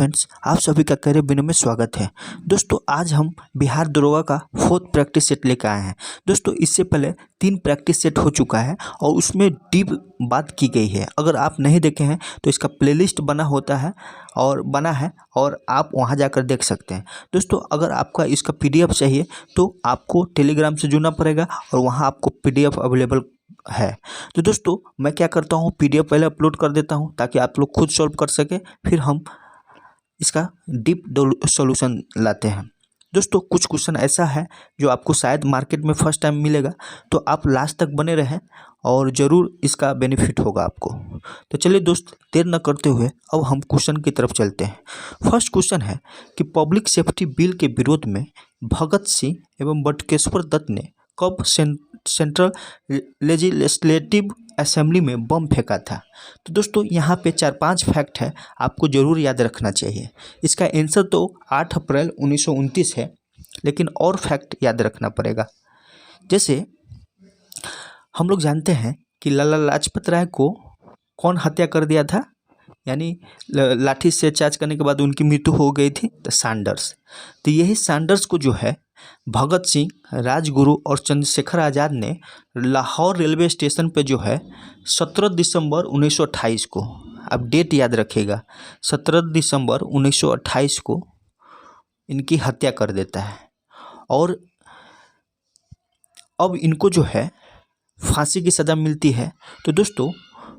Friends, आप सभी का करियर बिनो में स्वागत है। दोस्तों, आज हम बिहार दरोगा का 4th प्रैक्टिस सेट लेकर आए हैं। दोस्तों, इससे पहले 3 प्रैक्टिस सेट हो चुका है और उसमें डीप बात की गई है। अगर आप नहीं देखे हैं तो इसका प्लेलिस्ट बना है और आप वहां जाकर देख सकते हैं। दोस्तों, अगर आपका इसका पीडीएफ चाहिए तो आपको टेलीग्राम से जुड़ना पड़ेगा और वहां आपको पीडीएफ अवेलेबल है। तो दोस्तों, मैं क्या करता हूँ, पीडीएफ पहले अपलोड कर देता हूँ ताकि आप लोग खुद सॉल्व कर सके, फिर हम इसका डीप सॉल्यूशन लाते हैं। दोस्तों, कुछ क्वेश्चन ऐसा है जो आपको शायद मार्केट में फर्स्ट टाइम मिलेगा, तो आप लास्ट तक बने रहें और ज़रूर इसका बेनिफिट होगा आपको। तो चलिए दोस्त, देर न करते हुए अब हम क्वेश्चन की तरफ चलते हैं। फर्स्ट क्वेश्चन है कि पब्लिक सेफ्टी बिल के विरोध में भगत सिंह एवं बटुकेश्वर दत्त ने कब सेंट्रल लेजिस्लेटिव असेंबली में बम फेंका था। तो दोस्तों, यहाँ पे 4-5 फैक्ट है, आपको ज़रूर याद रखना चाहिए। इसका आंसर तो 8 अप्रैल 1929 है, लेकिन और फैक्ट याद रखना पड़ेगा। जैसे हम लोग जानते हैं कि लाला लाजपत राय को कौन हत्या कर दिया था, यानी लाठी से चार्ज करने के बाद उनकी मृत्यु हो गई थी, तो सैंडर्स। तो यही सैंडर्स को जो है भगत सिंह, राजगुरु और चंद्रशेखर आज़ाद ने लाहौर रेलवे स्टेशन पे जो है 17 दिसंबर 1928 को, अब डेट याद रखिएगा, 17 दिसंबर 1928 को इनकी हत्या कर देता है। और अब इनको जो है फांसी की सज़ा मिलती है। तो दोस्तों,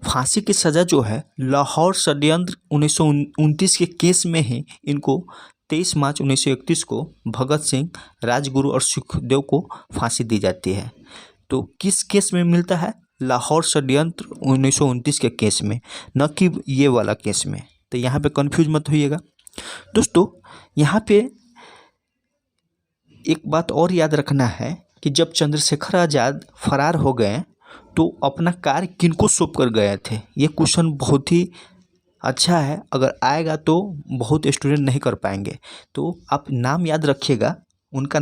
फांसी की सज़ा जो है लाहौर षड्यंत्र 1929 के केस में ही इनको 23 मार्च 1931 को भगत सिंह, राजगुरु और सुखदेव को फांसी दी जाती है। तो किस केस में मिलता है? लाहौर षड्यंत्र 1929 के केस में, न कि ये वाला केस में। तो यहाँ पे कंफ्यूज मत होइएगा। दोस्तों, यहाँ पे एक बात और याद रखना है कि जब चंद्रशेखर आज़ाद फरार हो गए तो अपना कार्य किनको सौंप कर गए थे। ये क्वेश्चन बहुत ही अच्छा है, अगर आएगा तो बहुत स्टूडेंट नहीं कर पाएंगे। तो आप नाम याद रखिएगा। उनका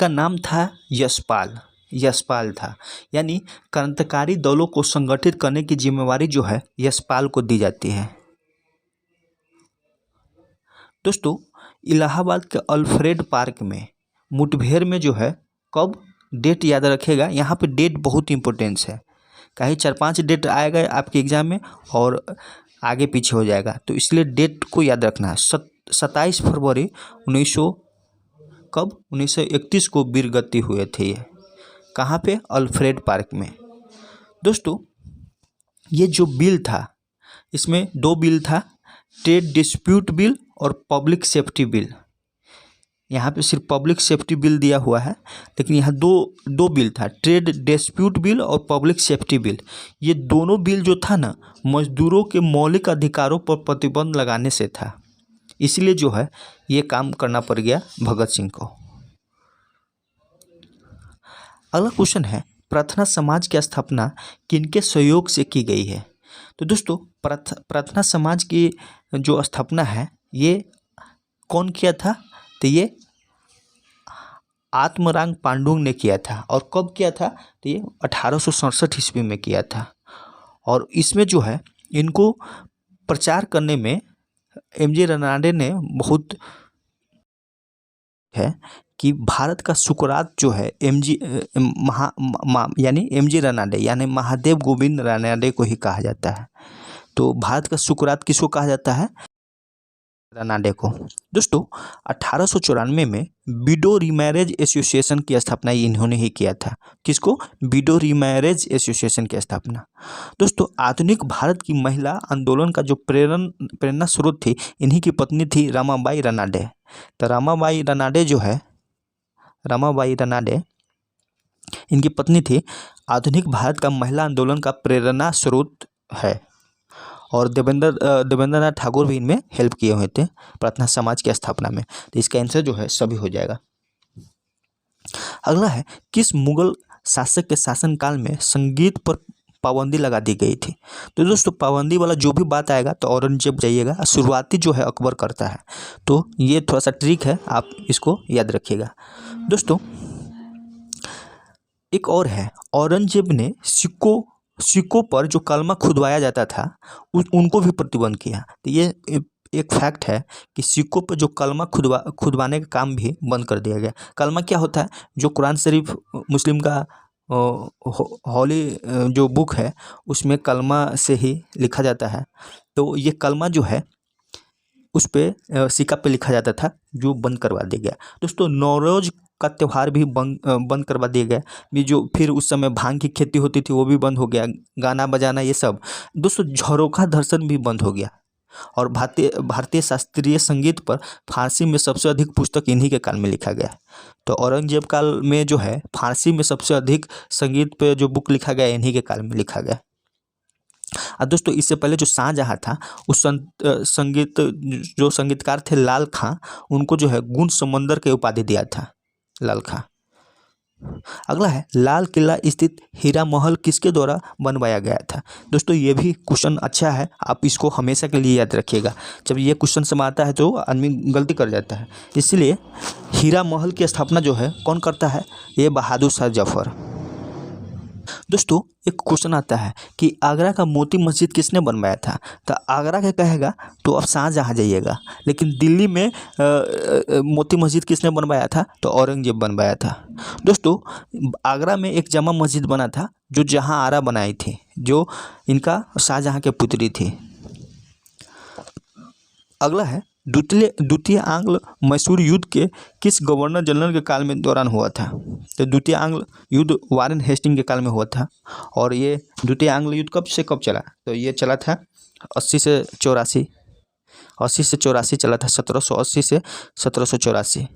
नाम था यशपाल था, यानी क्रांतिकारी दलों को संगठित करने की जिम्मेवारी जो है यशपाल को दी जाती है। दोस्तों, इलाहाबाद के अल्फ्रेड पार्क में मुठभेड़ में जो है कब, डेट याद रखिएगा। यहाँ पे डेट बहुत इंपॉर्टेंस है, कहीं 4-5 डेट आएगा आपके एग्जाम में और आगे पीछे हो जाएगा, तो इसलिए डेट को याद रखना है। 27 फरवरी 1931 को वीरगति हुए थे। ये कहाँ पे? अल्फ्रेड पार्क में। दोस्तों, ये जो बिल था, इसमें 2 बिल था, ट्रेड डिस्प्यूट बिल और पब्लिक सेफ्टी बिल। यहाँ पे सिर्फ पब्लिक सेफ्टी बिल दिया हुआ है, लेकिन यहाँ दो बिल था, ट्रेड डिस्प्यूट बिल और पब्लिक सेफ्टी बिल। ये दोनों बिल जो था ना, मजदूरों के मौलिक अधिकारों पर प्रतिबंध लगाने से था, इसलिए जो है ये काम करना पड़ गया भगत सिंह को। अगला क्वेश्चन है, प्रार्थना समाज की स्थापना किनके सहयोग से की गई है। तो दोस्तों, प्रार्थना समाज की जो स्थापना है ये कौन किया था? तो ये आत्माराम पांडुंग ने किया था। और कब किया था? तो ये 1867 ईस्वी में किया था। और इसमें जो है इनको प्रचार करने में एमजी रनाडे ने बहुत है कि भारत का सुकरात जो है यानी एमजी रनाडे, यानी महादेव गोविंद रनाडे को ही कहा जाता है। तो भारत का सुकरात किसको कहा जाता है? रनाडे को। दोस्तों, 1894 में विडो रीमैरेज एसोसिएशन की स्थापना इन्होंने ही किया था। किसको? विडो रीमैरेज एसोसिएशन की स्थापना। दोस्तों, आधुनिक भारत की महिला आंदोलन का जो प्रेरणा स्रोत थी, इन्हीं की पत्नी थी रमाबाई रनाडे। तो रमाबाई रनाडे इनकी पत्नी थी। आधुनिक भारत का महिला आंदोलन का प्रेरणा स्रोत है और देवेंद्रनाथ ठाकुर भी इनमें हेल्प किए हुए थे प्रार्थना समाज की स्थापना में। तो इसका आंसर जो है सभी हो जाएगा। अगला है, किस मुगल शासक के शासनकाल में संगीत पर पाबंदी लगा दी गई थी। तो दोस्तों, पाबंदी वाला जो भी बात आएगा तो औरंगजेब जाइएगा, शुरुआती जो है अकबर करता है। तो ये थोड़ा सा ट्रिक है, आप इसको याद रखिएगा। दोस्तों, एक और है, औरंगजेब ने सिक्कों पर जो कलमा खुदवाया जाता था उनको भी प्रतिबंध किया। तो ये एक फैक्ट है कि सिक्कों पर जो कलमा खुदवाने का काम भी बंद कर दिया गया। कलमा क्या होता है? जो कुरान शरीफ मुस्लिम का हॉली जो बुक है उसमें कलमा से ही लिखा जाता है। तो ये कलमा जो है उस पे सिक्का पे लिखा जाता था, जो बंद करवा दिया गया। दोस्तों नौरोज का त्यौहार भी बंद करवा दिया गया। ये जो फिर उस समय भांग की खेती होती थी वो भी बंद हो गया, गाना बजाना ये सब। दोस्तों झरोखा दर्शन भी बंद हो गया। और भारतीय शास्त्रीय संगीत पर फारसी में सबसे अधिक पुस्तक इन्हीं के काल में लिखा गया। तो औरंगजेब काल में जो है फारसी में सबसे अधिक संगीत पे जो बुक लिखा गया इन्हीं के काल में लिखा गया। दोस्तों इससे पहले जो शाहजहाँ था उस संगीत जो संगीतकार थे लाल खां, उनको जो है गुण समंदर के उपाधि दिया था लाल खां। अगला है लाल किला स्थित हीरा महल किसके द्वारा बनवाया गया था? दोस्तों ये भी क्वेश्चन अच्छा है, आप इसको हमेशा के लिए याद रखिएगा। जब ये क्वेश्चन समय आता है तो आदमी गलती कर जाता है, इसलिए हीरा महल की स्थापना जो है कौन करता है? ये बहादुर शाह जफर। दोस्तों एक क्वेश्चन आता है कि आगरा का मोती मस्जिद किसने बनवाया था? तो आगरा का कहेगा तो आप शाहजहाँ जाइएगा, लेकिन दिल्ली में मोती मस्जिद किसने बनवाया था? तो औरंगजेब बनवाया था। दोस्तों आगरा में एक जामा मस्जिद बना था जो जहाँ आरा बनाई थी, जो इनका शाहजहाँ के पुत्री थी। अगला है द्वितीय आंग्ल मैसूर युद्ध के किस गवर्नर जनरल के काल में दौरान हुआ था? तो द्वितीय आंग्ल युद्ध वारेन हेस्टिंग के काल में हुआ था। और ये द्वितीय आंग्ल युद्ध कब से कब चला? तो ये चला था 80 से 84 चला था, 1780 से 1784।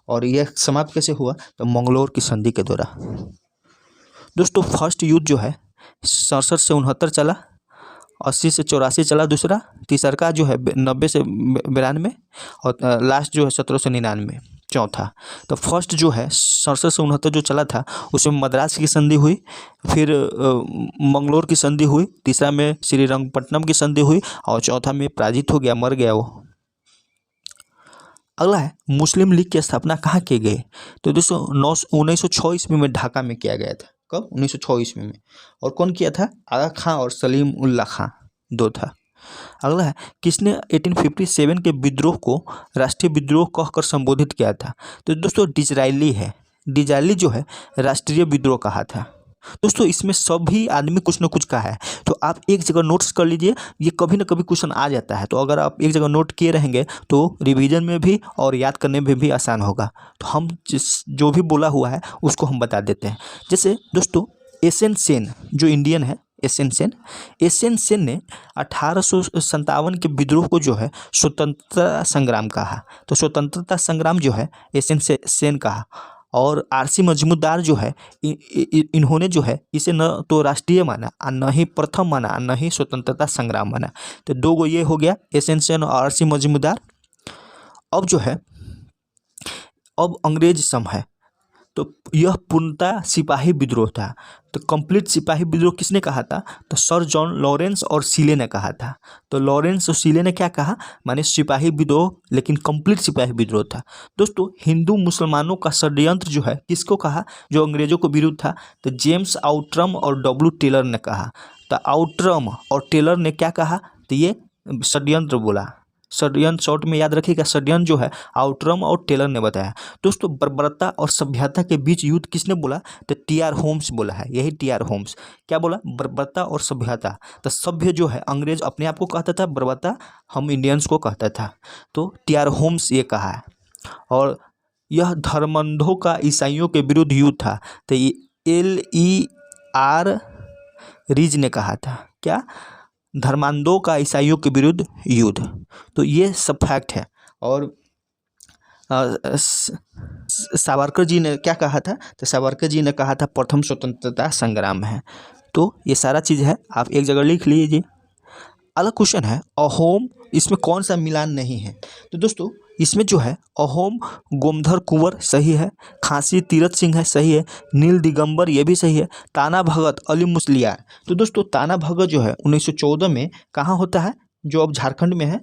और यह समाप्त कैसे हुआ? तो मंगलोर की संधि के द्वारा। दोस्तों फर्स्ट युद्ध जो है 67 से 69 चला, 80 से 84 चला दूसरा, तीसरा जो है 90 से 92 और लास्ट जो है 17 से 99 चौथा। तो फर्स्ट जो है 67 से 69 जो चला था उसमें मद्रास की संधि हुई, फिर मंगलोर की संधि हुई, तीसरा में श्रीरंगपट्टनम की संधि हुई और चौथा में पराजित हो गया, मर गया वो। अगला है मुस्लिम लीग की स्थापना कहाँ की गई? तो दोस्तों 1906 ईस्वी में ढाका में किया गया था। कब? 1906 ईस्वी में। और कौन किया था? आगा खां और सलीम उल्लाह खां, दो था। अगला है किसने 1857 के विद्रोह को राष्ट्रीय विद्रोह कहकर संबोधित किया था? तो दोस्तों डिज़रायली है। डिज़रायली जो है राष्ट्रीय विद्रोह कहा था। दोस्तों इसमें सभी आदमी कुछ न कुछ कहा है, तो आप एक जगह नोट्स कर लीजिए, ये कभी न कभी क्वेश्चन आ जाता है। तो अगर आप एक जगह नोट किए रहेंगे तो रिवीजन में भी और याद करने में भी आसान होगा। तो हम जो भी बोला हुआ है उसको हम बता देते हैं। जैसे दोस्तों एसएन सेन जो इंडियन है, एसएन सेन ने 1857 के विद्रोह को जो है स्वतंत्रता संग्राम कहा। तो स्वतंत्रता संग्राम जो है एसएन सेन कहा। और आरसी मजमूदार जो है इन्होंने जो है इसे न तो राष्ट्रीय माना और न ही प्रथम माना और न ही स्वतंत्रता संग्राम माना। तो दो गो ये हो गया, एसएन सेन और आरसी मजमूदार। अब जो है अब अंग्रेज सम है, तो यह पूर्णतः सिपाही विद्रोह था। तो कंप्लीट सिपाही विद्रोह किसने कहा था? तो सर जॉन लॉरेंस और सीले ने कहा था। तो लॉरेंस और सीले ने क्या कहा? माने सिपाही विद्रोह, लेकिन कंप्लीट सिपाही विद्रोह था। दोस्तों हिंदू मुसलमानों का षड्यंत्र जो है किसको कहा? जो अंग्रेजों को विरुद्ध था। तो जेम्स आउट्रम और डब्ल्यू टेलर ने कहा। तो आउट्रम और टेलर ने क्या कहा? तो ये षड्यंत्र बोला। षड्यंत्र शॉर्ट में याद रखिएगा, षड्यंत्र जो है आउट्रम और टेलर ने बताया। दोस्तों बर्बरता और सभ्यता के बीच युद्ध किसने बोला? तो टीआर होम्स बोला है। यही टीआर होम्स क्या बोला? बर्बरता और सभ्यता। तो सभ्य जो है अंग्रेज अपने आप को कहता था, बर्बरता हम इंडियंस को कहता था। तो टीआर होम्स ये कहा है। और यह धर्मंधों का ईसाइयों के विरुद्ध युद्ध था। तो LER रीज ने कहा था। क्या? धर्मांधों का ईसाइयों के विरुद्ध युद्ध। तो ये सब फैक्ट है। और सावरकर जी ने क्या कहा था? तो सावरकर जी ने कहा था प्रथम स्वतंत्रता संग्राम है। तो ये सारा चीज़ है, आप एक जगह लिख लीजिए। अगला क्वेश्चन है अहोम, इसमें कौन सा मिलान नहीं है? तो दोस्तों इसमें जो है अहोम गोमधर कुंवर सही है, खांसी तीरथ सिंह है सही है, नील दिगंबर ये भी सही है, ताना भगत अली मुसलियार। तो दोस्तों ताना भगत जो है 1914 में कहाँ होता है? जो अब झारखंड में है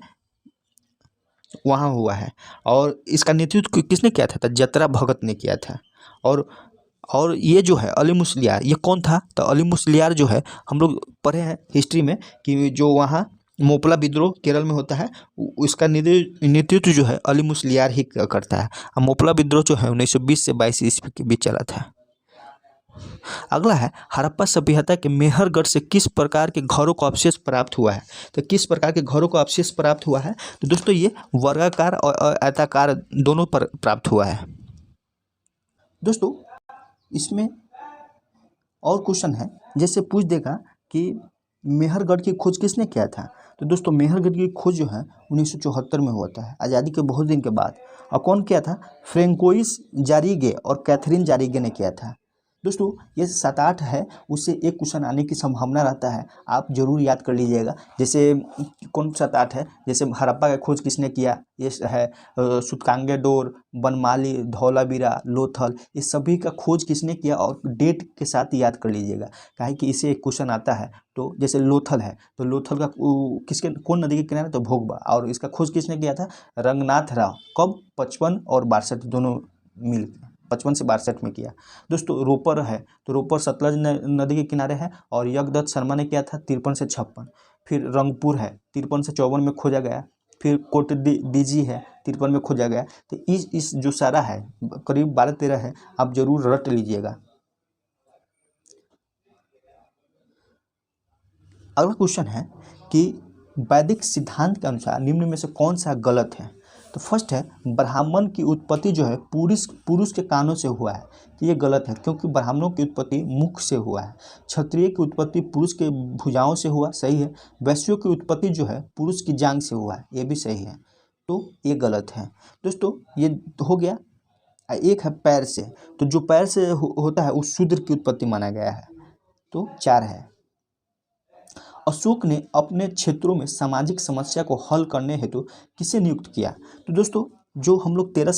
वहाँ हुआ है। और इसका नेतृत्व किसने किया था? तो जतरा भगत ने किया था। और ये जो है अली मुसलियार ये कौन था? तो अली मुसलियार जो है हम लोग पढ़े हैं हिस्ट्री में कि जो वहाँ मोपला विद्रोह केरल में होता है, उसका नेतृत्व जो है अली मुस्लियार ही करता है। और मोपला विद्रोह जो है 1920 से 22 ईस्वी के बीच चला था। अगला है हड़प्पा सभ्यता के मेहरगढ़ से किस प्रकार के घरों को अवशेष प्राप्त हुआ है। तो किस प्रकार के घरों को अवशेष प्राप्त हुआ है, तो दोस्तों ये वर्गाकार और आयताकार दोनों पर प्राप्त हुआ है। दोस्तों इसमें और क्वेश्चन है, जैसे पूछ देगा कि मेहरगढ़ की खोज किसने किया था। तो दोस्तों मेहरगढ़ की खोज जो है 1974 में हुआ था, आज़ादी के बहुत दिन के बाद। और कौन किया था, फ्रेंकोइस जारीगे और कैथरीन जारीगे ने किया था। दोस्तों ये 7-8 है, उससे एक क्वेश्चन आने की संभावना रहता है, आप जरूर याद कर लीजिएगा। जैसे कौन 7-8 है, जैसे हड़प्पा का खोज किसने किया, ये है सुतकांगेडोर, बनमाली, धौलावीरा, लोथल, ये सभी का खोज किसने किया और डेट के साथ याद कर लीजिएगा, काहे कि इससे एक क्वेश्चन आता है। तो जैसे लोथल है, तो लोथल का किसके कौन नदी के किनारे, तो भोगबा, और इसका खोज किसने किया था, रंगनाथ राव। कब, 55 और 62 दोनों मिल 55 से 62 में किया। दोस्तों रोपर है, तो रोपर सतलज नदी के किनारे है और यज्ञदत्त शर्मा ने किया था 53 से 56। फिर रंगपुर है 53 से 54 में खोजा गया। फिर कोट दीजी है 53 में खोजा गया। तो इस जो सारा है करीब 12-13 है, आप जरूर रट लीजिएगा। अगला क्वेश्चन है कि वैदिक सिद्धांत के अनुसार निम्न में से कौन सा गलत है। तो फर्स्ट है ब्राह्मण की उत्पत्ति जो है पुरुष के कानों से हुआ है, तो ये गलत है, क्योंकि ब्राह्मणों की उत्पत्ति मुख से हुआ है। क्षत्रिय की उत्पत्ति पुरुष के भुजाओं से हुआ, सही है। वैश्यों की उत्पत्ति जो है पुरुष की जांघ से हुआ है, ये भी सही है, तो ये गलत है। दोस्तों ये हो गया। एक है पैर से, तो जो पैर से होता है उस शूद्र की उत्पत्ति माना गया है, तो 4 है। अशोक ने अपने क्षेत्रों में सामाजिक समस्या को हल करने हेतु किसे नियुक्त किया। तो दोस्तों जो हम लोग 13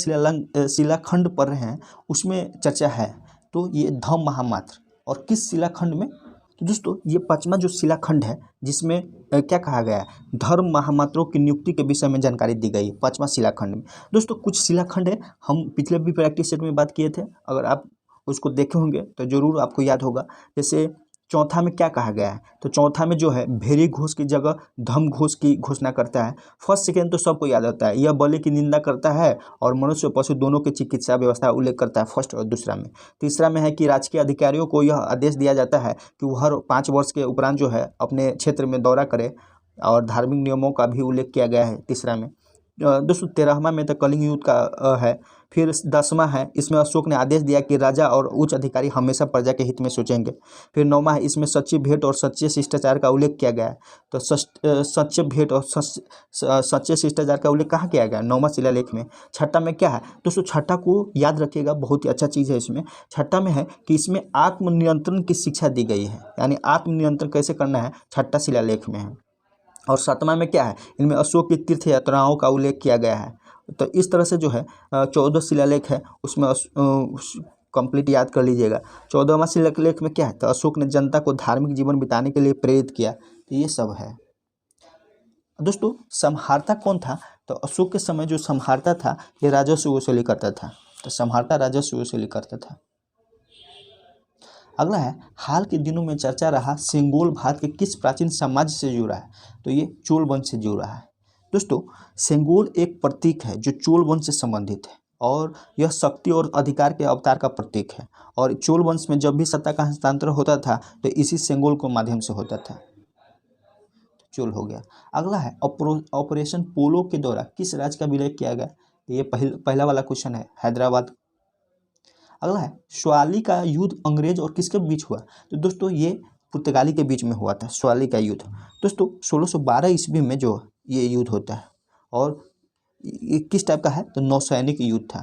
शिलाखंड पढ़ रहे हैं उसमें चर्चा है, तो ये धम्म महामात्र। और किस शिलाखंड में, तो दोस्तों ये 5वां जो शिलाखंड है जिसमें क्या कहा गया है, धर्म महामात्रों की नियुक्ति के विषय में जानकारी दी गई है 5वां शिलाखंड में। दोस्तों कुछ शिलाखंड है, हम पिछले भी प्रैक्टिस सेट में बात किए थे, अगर आप उसको देखे होंगे तो जरूर आपको याद होगा। जैसे चौथा में क्या कहा गया है, तो चौथा में जो है भेरी घोष की जगह धम घोष की घोषणा करता है। फर्स्ट सेकेंड तो सबको याद होता है, यह बलि की निंदा करता है और मनुष्य पशु दोनों की चिकित्सा व्यवस्था उल्लेख करता है, फर्स्ट और दूसरा में। तीसरा में है कि राजकीय अधिकारियों को यह आदेश दिया जाता है कि वो हर 5 वर्ष के उपरांत जो है अपने क्षेत्र में दौरा करे, और धार्मिक नियमों का भी उल्लेख किया गया है तीसरा में। दोस्तों 13वां में तो कलिंग युद्ध का है। फिर 10वां है, इसमें अशोक ने आदेश दिया कि राजा और उच्च अधिकारी हमेशा प्रजा के हित में सोचेंगे। फिर 9वां है, इसमें सच्ची भेंट और सच्चे शिष्टाचार का उल्लेख किया गया है। तो सच्चे भेंट और सच्चे शिष्टाचार का उल्लेख कहाँ किया गया, 9वां शिलालेख में। छठा में क्या है दोस्तों, छठा को याद रखिएगा, बहुत ही अच्छा चीज़ है इसमें। छठा में है कि इसमें आत्मनियंत्रण की शिक्षा दी गई है, यानी आत्मनियंत्रण कैसे करना है, छठा शिलालेख में है। और 7वां में क्या है, इनमें अशोक की तीर्थ यात्राओं का उल्लेख किया गया है। तो इस तरह से जो है 14 शिलालेख है उसमें कंप्लीट याद कर लीजिएगा। 14वां शिलालेख में क्या है, तो अशोक ने जनता को धार्मिक जीवन बिताने के लिए प्रेरित किया, तो ये सब है। दोस्तों सम्हारता कौन था, तो अशोक के समय जो सम्हारता था ये राजस्व वसूली करता था, तो सम्हारता राजस्व वसूली करता था। अगला है हाल के दिनों में चर्चा रहा सेंगोल भारत के किस प्राचीन साम्राज्य से जुड़ा है, तो ये चोल वंश से जुड़ा है। दोस्तों सेंगोल एक प्रतीक है जो चोल वंश से संबंधित है, और यह शक्ति और अधिकार के अवतार का प्रतीक है। और चोल वंश में जब भी सत्ता का हस्तांतरण होता था तो इसी सेंगोल के माध्यम से होता था, चोल हो गया। अगला है ऑपरेशन पोलो के द्वारा किस राज्य का विलय किया गया, ये पहला वाला क्वेश्चन है, हैदराबाद। अगला है स्वाली का युद्ध अंग्रेज और किसके बीच हुआ, तो दोस्तों ये पुर्तगाली के बीच में हुआ था स्वाली का युद्ध। दोस्तों 1612 ईस्वी में जो ये युद्ध होता है, और ये किस टाइप का है, तो नौसैनिक युद्ध था।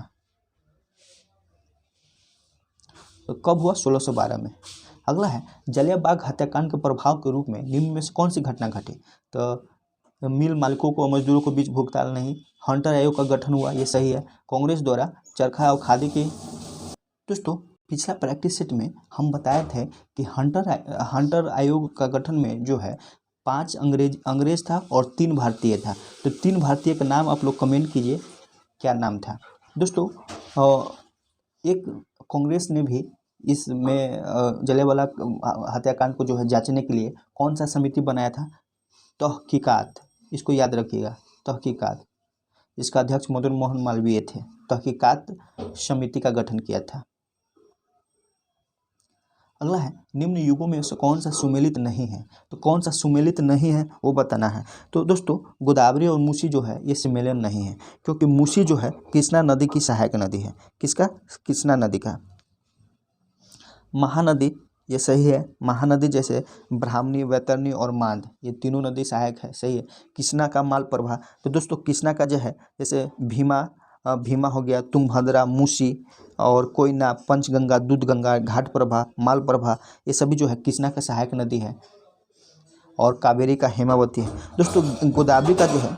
तो कब हुआ, 1612 में। अगला है जलियांवाला हत्याकांड के प्रभाव के रूप में निम्न में से कौन सी घटना घटी, तो मिल मालिकों को मजदूरों के बीच भुगतान नहीं, हंटर आयोग का गठन हुआ, ये सही है। कांग्रेस द्वारा चरखा और खादी की। दोस्तों पिछला प्रैक्टिस सेट में हम बताए थे कि हंटर आयोग का गठन में जो है 5 अंग्रेज था और 3 भारतीय था। तो 3 भारतीय का नाम आप लोग कमेंट कीजिए, क्या नाम था। दोस्तों एक कांग्रेस ने भी इसमें जलियांवाला हत्याकांड को जो है जांचने के लिए कौन सा समिति बनाया था, तहकीकात, इसको याद रखिएगा, तहकीकात। इसका अध्यक्ष मदन मोहन मालवीय थे। तहकीकात समिति का गठन किया था। अगला है निम्न युगों में से कौन सा सुमेलित नहीं है। तो कौन सा सुमेलित नहीं है वो बताना है। तो दोस्तों गोदावरी और मूसी जो है ये सम्मेलन नहीं है, क्योंकि मूसी जो है कृष्णा नदी की सहायक नदी है। किसका? कृष्णा नदी का। महानदी ये सही है। महानदी जैसे ब्राह्मणी, वैतरणी और मांद, ये तीनों नदी सहायक है, सही है। कृष्णा का माल प्रवाह, तो दोस्तों कृष्णा का जो है जैसे भीमा हो गया, तुंगभद्रा, मूसी और कोयना, पंचगंगा, दूधगंगा, घाट प्रभा, माल प्रभा, ये सभी जो है कृष्णा का सहायक नदी है। और कावेरी का हेमावती है। दोस्तों गोदावरी का जो है।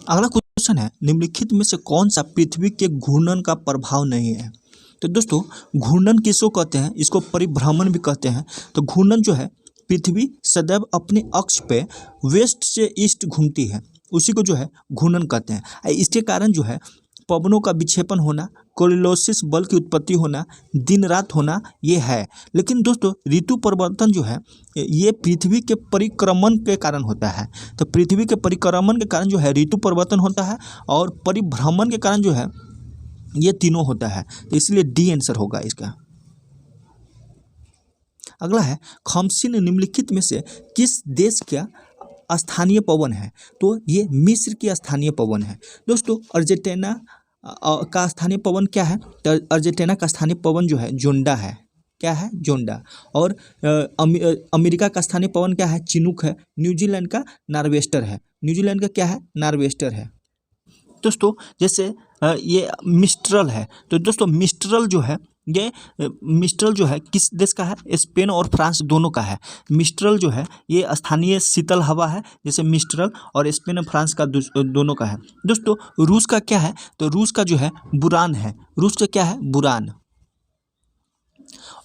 अगला क्वेश्चन है निम्नलिखित में से कौन सा पृथ्वी के घूर्णन का प्रभाव नहीं है। तो दोस्तों घूर्णन किसको कहते हैं? इसको परिभ्रमण भी कहते हैं। तो घूर्णन जो है पृथ्वी सदैव अपने अक्ष पे वेस्ट से ईस्ट घूमती है, उसी को जो है घूर्णन कहते हैं। इसके कारण जो है पवनों का विक्षेपण होना, कोरियोलिस बल की उत्पत्ति होना, दिन रात होना, ये है। लेकिन दोस्तों ऋतु परिवर्तन जो है ये पृथ्वी के परिक्रमण के कारण होता है। तो पृथ्वी के परिक्रमण के कारण जो है ऋतु परिवर्तन होता है, और परिभ्रमण के कारण जो है ये तीनों होता है। तो इसलिए डी आंसर होगा इसका। अगला है खमसिन निम्नलिखित में से किस देश का स्थानीय पवन है। तो ये मिस्र की स्थानीय पवन है। दोस्तों अर्जेंटीना का स्थानीय पवन क्या है? तो अर्जेंटीना का स्थानीय पवन जो है जोंडा है। क्या है? जोंडा। और अमेरिका का स्थानीय पवन क्या है? चिनूक है। न्यूजीलैंड का नॉर्वेस्टर है। न्यूजीलैंड का क्या है? नॉर्वेस्टर है। दोस्तों जैसे ये मिस्ट्रल है। तो दोस्तों मिस्ट्रल जो है किस देश का है? स्पेन और फ्रांस दोनों का है। मिस्ट्रल जो है ये स्थानीय शीतल हवा है, जैसे मिस्ट्रल, और स्पेन और फ्रांस का दोनों का है। दोस्तों रूस का क्या है? तो रूस का जो है बुरान है। रूस का क्या है? बुरान।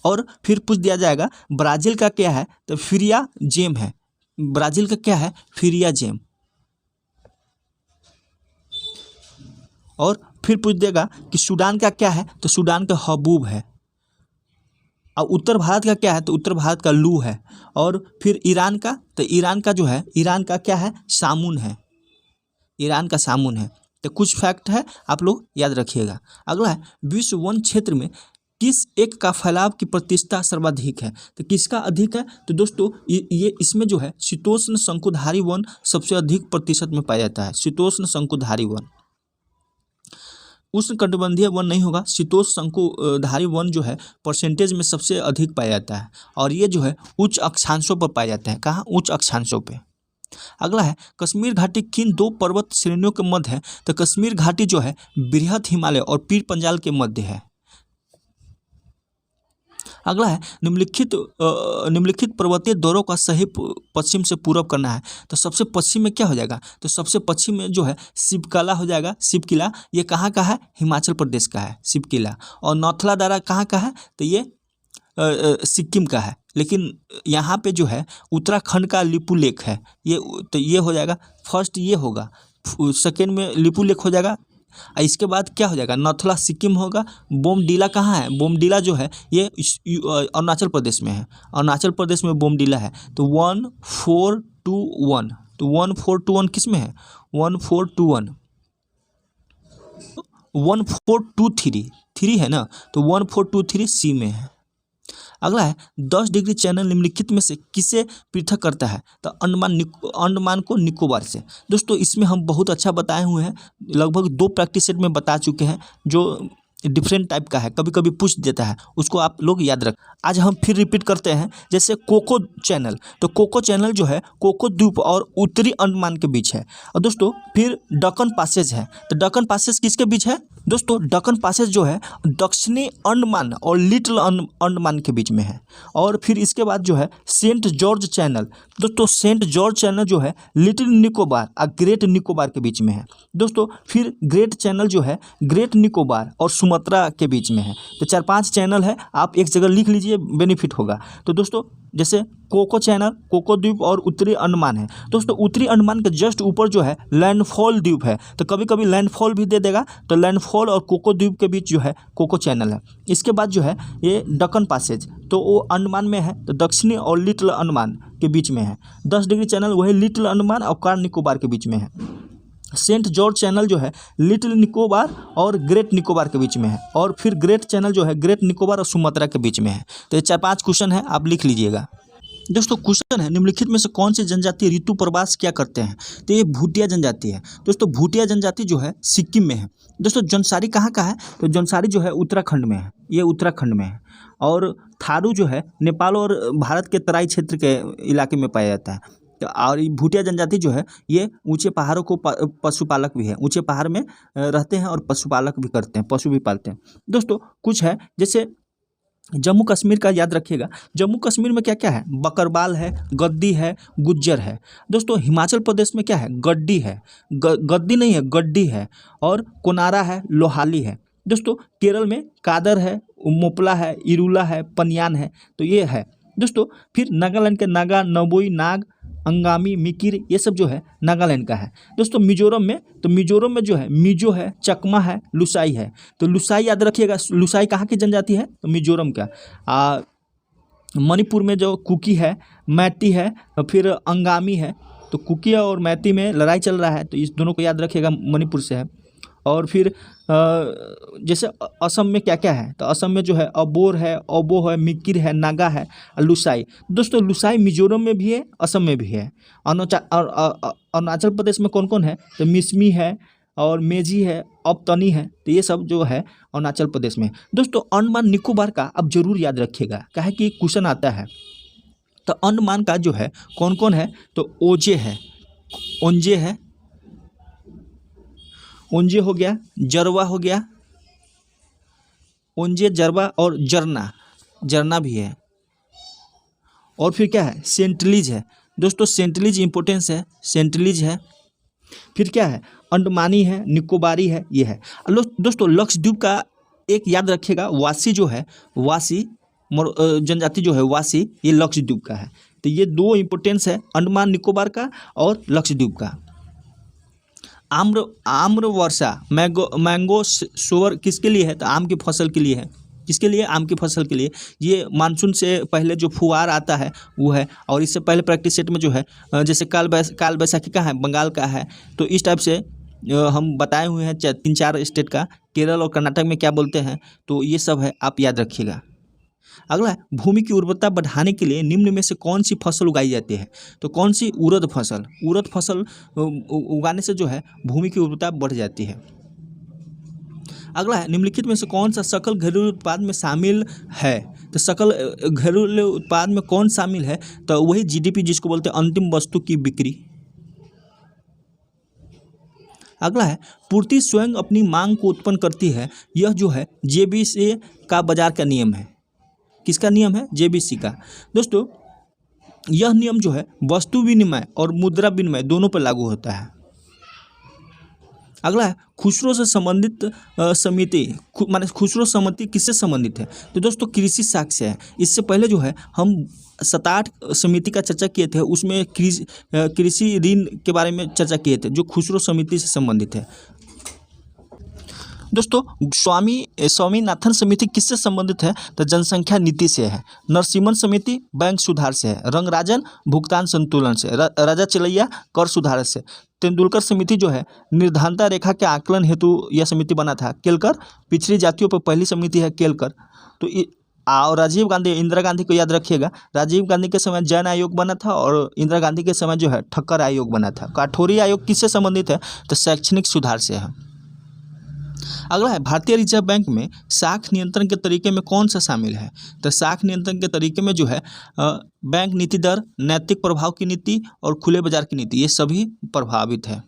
और फिर पूछ दिया जाएगा ब्राज़ील का क्या है? तो फिरिया जेम है। ब्राज़ील का क्या है? फिरिया जेम। और फिर पूछ देगा कि सूडान का क्या है? तो सूडान का हबूब है। और उत्तर भारत का क्या है? तो उत्तर भारत का लू है। और फिर ईरान का, तो ईरान का जो है, ईरान का क्या है? सामुन है। ईरान का सामुन है। तो कुछ फैक्ट है आप लोग याद रखिएगा। अगला है विश्व वन क्षेत्र में किस एक का फैलाव की प्रतिशतता सर्वाधिक है। तो किसका अधिक है? तो दोस्तों ये इसमें जो है शीतोष्ण शंकुधारी वन सबसे अधिक प्रतिशत में पाया जाता है। शीतोष्ण शंकुधारी वन, उष्णकटिबंधीय वन नहीं होगा। शीतोष्ण शंकुधारी वन जो है परसेंटेज में सबसे अधिक पाया जाता है, और ये जो है उच्च अक्षांशों पर पाया जाता है। कहाँ? उच्च अक्षांशों पे। अगला है कश्मीर घाटी किन दो पर्वत श्रेणियों के मध्य है। तो कश्मीर घाटी जो है बृहद हिमालय और पीर पंजाल के मध्य है। अगला है निम्नलिखित पर्वतीय दौरों का सही पश्चिम से पूरब करना है। तो सबसे पश्चिम में क्या हो जाएगा? तो सबसे पश्चिम में जो है शिवकला हो जाएगा। शिवकिला ये कहाँ का है? हिमाचल प्रदेश का है शिवकिला। और नौथला दारा कहाँ का है? तो ये सिक्किम का है। लेकिन यहाँ पे जो है उत्तराखंड का लिपू लेक है। तो ये हो जाएगा फर्स्ट, ये होगा। सेकेंड में लिपू लेक हो जाएगा। इसके बाद क्या हो जाएगा? नौथला सिक्किम होगा। बोमडीला कहाँ है? बोमडीला जो है ये अरुणाचल प्रदेश में है। अरुणाचल प्रदेश में बोमडीला है। तो 1421, तो 1421 किस में है? 1421, 1423 है ना, तो 1423 सी में है। अगला है 10 डिग्री चैनल निम्नलिखित में से किसे पृथक करता है। तो अंडमान को निकोबार से। दोस्तों इसमें हम बहुत अच्छा बताए हुए हैं, लगभग 2 प्रैक्टिस सेट में बता चुके हैं, जो डिफरेंट टाइप का है, कभी कभी पूछ देता है, उसको आप लोग याद रख। आज हम फिर रिपीट करते हैं। जैसे कोको चैनल, तो कोको चैनल जो है कोको द्वीप और उत्तरी अंडमान के बीच है। और दोस्तों फिर डकन पासेज है। तो डकन पासेज किसके बीच है? दोस्तों डकन पासेज जो है दक्षिणी अंडमान और लिटिल अंडमान के बीच में है। और फिर इसके बाद जो है सेंट जॉर्ज चैनल। दोस्तों सेंट जॉर्ज चैनल जो है लिटिल निकोबार और ग्रेट निकोबार के बीच में है। दोस्तों फिर ग्रेट चैनल जो है ग्रेट निकोबार और सुमात्रा के बीच में है। तो 4-5 चैनल है, आप एक जगह लिख लीजिए, बेनिफिट होगा। तो दोस्तों जैसे कोको चैनल, कोको द्वीप और उत्तरी अंडमान है। दोस्तों उत्तरी अंडमान के जस्ट ऊपर जो है लैंडफॉल द्वीप है, तो कभी कभी लैंडफॉल भी दे देगा, तो लैंडफॉल और कोको द्वीप के बीच जो है कोको चैनल है। इसके बाद जो है ये डक्कन पैसेज, तो वो अंडमान में है, तो दक्षिणी और लिटिल अंडमान के बीच में है। 10 डिग्री चैनल वही लिटिल अंडमान और कार निकोबार के बीच में है। सेंट जॉर्ज चैनल जो है लिटिल निकोबार और ग्रेट निकोबार के बीच में है, और फिर ग्रेट चैनल जो है ग्रेट निकोबार और सुमात्रा के बीच में है। तो ये 4-5 क्वेश्चन है, आप लिख लीजिएगा। दोस्तों क्वेश्चन है, निम्नलिखित में से कौन सी जनजाति ऋतु प्रवास क्या करते हैं? तो ये भूटिया जनजाति है। दोस्तों भूटिया जनजाति जो है सिक्किम में है। दोस्तों जौनसारी कहाँ का है? तो जौनसारी जो है उत्तराखंड में है, ये उत्तराखंड में है। और थारू जो है नेपाल और भारत के तराई क्षेत्र के इलाके में पाया जाता है। और भूटिया जनजाति जो है ये ऊंचे पहाड़ों को पशुपालक भी है, ऊंचे पहाड़ में रहते हैं और पशुपालक भी करते हैं, पशु भी पालते हैं। दोस्तों कुछ है, जैसे जम्मू कश्मीर का याद रखिएगा। जम्मू कश्मीर में क्या क्या है? बकरवाल है, गद्दी है, गुज्जर है। दोस्तों हिमाचल प्रदेश में क्या है? गड्डी है, गद्दी नहीं है, गड्डी है। और कोनारा है, लोहाली है। दोस्तों केरल में कादर है, मोपला है, इरुला है, पनियान है। तो ये है। दोस्तों फिर नागालैंड के नागा, नबोई, नाग, अंगामी, मिकिर, ये सब जो है नागालैंड का है। दोस्तों मिजोरम में, तो मिजोरम में जो है मिजो है, चकमा है, लुसाई है। तो लुसाई याद रखिएगा, लुसाई कहाँ की जनजाति है? तो मिजोरम का। मणिपुर में जो कुकी है, मैती है, फिर अंगामी है। तो कुकी और मैती में लड़ाई चल रहा है, तो इस दोनों को याद रखिएगा, मणिपुर से है। और फिर जैसे असम में क्या क्या है? तो असम में जो है अबोर है, ओबो है, मिकिर है, नागा है, लुसाई। दोस्तों लुसाई मिजोरम में भी है, असम में भी है। अरुणाचल प्रदेश में कौन कौन है? तो मिसमी है और मेजी है, अपतनी है। तो ये सब जो है अरुणाचल प्रदेश में। दोस्तों अंडमान निकोबार का अब जरूर याद रखिएगा, क्या है कि क्वेश्चन आता है। तो अंडमान का जो है कौन कौन है? तो ओजे है, ओंजे है, ओंजे हो गया, जरवा हो गया, ओंजे, जरवा और जरना, जरना भी है। और फिर क्या है? सेंटलीज है। दोस्तों सेंटलीज इंपॉर्टेंस है, सेंटलीज है। फिर क्या है? अंडमानी है, निकोबारी है, ये है। दोस्तों लक्षद्वीप का एक याद रखिएगा, वासी जो है, वासी जनजाति जो है वासी, ये लक्षद्वीप का है। तो ये 2 इंपॉर्टेंस है, अंडमान निकोबार का और लक्षद्वीप का। आम्र वर्षा, मैंगो सोवर किसके लिए है? तो आम की फसल के लिए है। किसके लिए? आम की फसल के लिए। ये मानसून से पहले जो फुहार आता है वो है। और इससे पहले प्रैक्टिस सेट में जो है जैसे काल बैसाखी का है, बंगाल का है। तो इस टाइप से हम बताए हुए हैं 3-4 स्टेट का। केरल और कर्नाटक में क्या बोलते हैं, तो ये सब है, आप याद रखिएगा। अगला है, भूमि की उर्वरता बढ़ाने के लिए निम्न में से कौन सी फसल उगाई जाती है? तो कौन सी? उड़द फसल। उड़द फसल उगाने से जो है भूमि की उर्वरता बढ़ जाती है। अगला है, निम्नलिखित में से कौन सा सकल घरेलू उत्पाद में शामिल है? तो सकल घरेलू उत्पाद में कौन शामिल है? तो वही जीडीपी, जिसको बोलते हैं अंतिम वस्तु की बिक्री। अगला है, पूर्ति स्वयं अपनी मांग को उत्पन्न करती है। यह जो है जेबीसी का बाजार का नियम है। किसका नियम है? जेबीसी का। दोस्तों यह नियम जो है वस्तु विनिमय और मुद्रा विनिमय दोनों पर लागू होता है। अगला है, खुसरो से संबंधित समिति, माने खुसरो समिति किससे संबंधित है? तो दोस्तों कृषि साक्ष्य है। इससे पहले जो है हम 7-8 समिति का चर्चा किए थे, उसमें कृषि ऋण के बारे में चर्चा किए थे, जो खुसरो समिति से संबंधित है। दोस्तों स्वामीनाथन समिति किससे संबंधित है? तो जनसंख्या नीति से है। नरसिम्हन समिति बैंक सुधार से है। रंगराजन भुगतान संतुलन से। राजा चलैया कर सुधार से। तेंदुलकर समिति जो है निर्धारता रेखा के आकलन हेतु यह समिति बना था। केलकर पिछड़ी जातियों पर पहली समिति है, केलकर। तो और राजीव गांधी, इंदिरा गांधी को याद रखिएगा। राजीव गांधी के समय जैन आयोग बना था और इंदिरा गांधी के समय जो है ठक्कर आयोग बना था। काठौरी आयोग किससे संबंधित है? तो शैक्षणिक सुधार से है। अगला है, भारतीय रिजर्व बैंक में साख नियंत्रण के तरीके में कौन सा शामिल है? तो साख नियंत्रण के तरीके में जो है बैंक नीति दर, नैतिक प्रभाव की नीति और खुले बाजार की नीति, ये सभी प्रभावित है।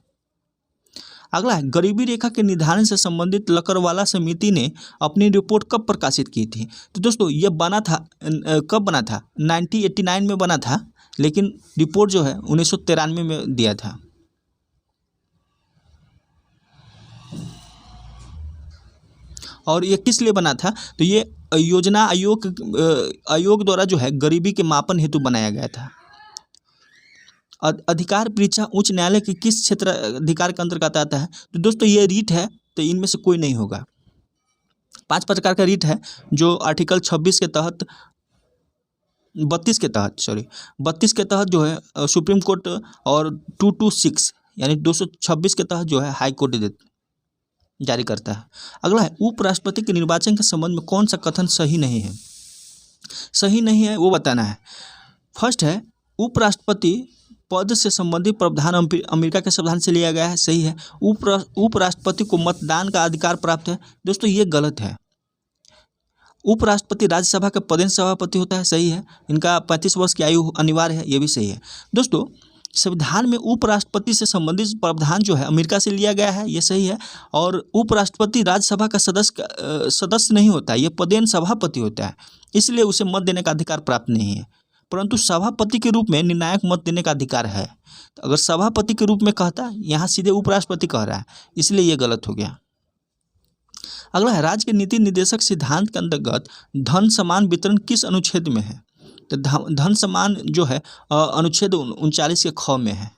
अगला है, गरीबी रेखा के निर्धारण से संबंधित लकड़वाला समिति ने अपनी रिपोर्ट कब प्रकाशित की थी? तो दोस्तों ये बना था, कब बना था? 1989 में बना था, लेकिन रिपोर्ट जो है 1993 में दिया था। और ये किस लिए बना था? तो ये योजना आयोग द्वारा जो है गरीबी के मापन हेतु बनाया गया था। अधिकार परीक्षा उच्च न्यायालय के किस क्षेत्र अधिकार के अंतर्गत आता है? तो दोस्तों ये रीट है, तो इनमें से कोई नहीं होगा। 5 प्रकार का रीट है जो आर्टिकल 26 के तहत 32 के तहत जो है सुप्रीम कोर्ट और 226 यानी 226 के तहत जो है हाई कोर्ट जारी करता है। अगला है उपराष्ट्रपति के निर्वाचन के संबंध में कौन सा कथन सही नहीं है? सही नहीं है वो बताना है। फर्स्ट है उपराष्ट्रपति पद से संबंधित प्रावधान अमेरिका के संविधान से लिया गया है, सही है। उपराष्ट्रपति को मतदान का अधिकार प्राप्त है, दोस्तों ये गलत है। उपराष्ट्रपति राज्यसभा के पदेन सभापति होता है, सही है। इनका 35 वर्ष की आयु अनिवार्य है, ये भी सही है। दोस्तों संविधान में उपराष्ट्रपति से संबंधित प्रावधान जो है अमेरिका से लिया गया है, ये सही है। और उपराष्ट्रपति राज्यसभा का सदस्य नहीं होता है, ये पदेन सभापति होता है, इसलिए उसे मत देने का अधिकार प्राप्त नहीं है। परंतु सभापति के रूप में निर्णायक मत देने का अधिकार है। तो अगर सभापति के रूप में कहता, यहाँ सीधे उपराष्ट्रपति कह रहा है, इसलिए ये गलत हो गया। अगला है राज्य के नीति निर्देशक सिद्धांत के अंतर्गत धन समान वितरण किस अनुच्छेद में है? तो धन समान जो है अनुच्छेद 39 के ख में है।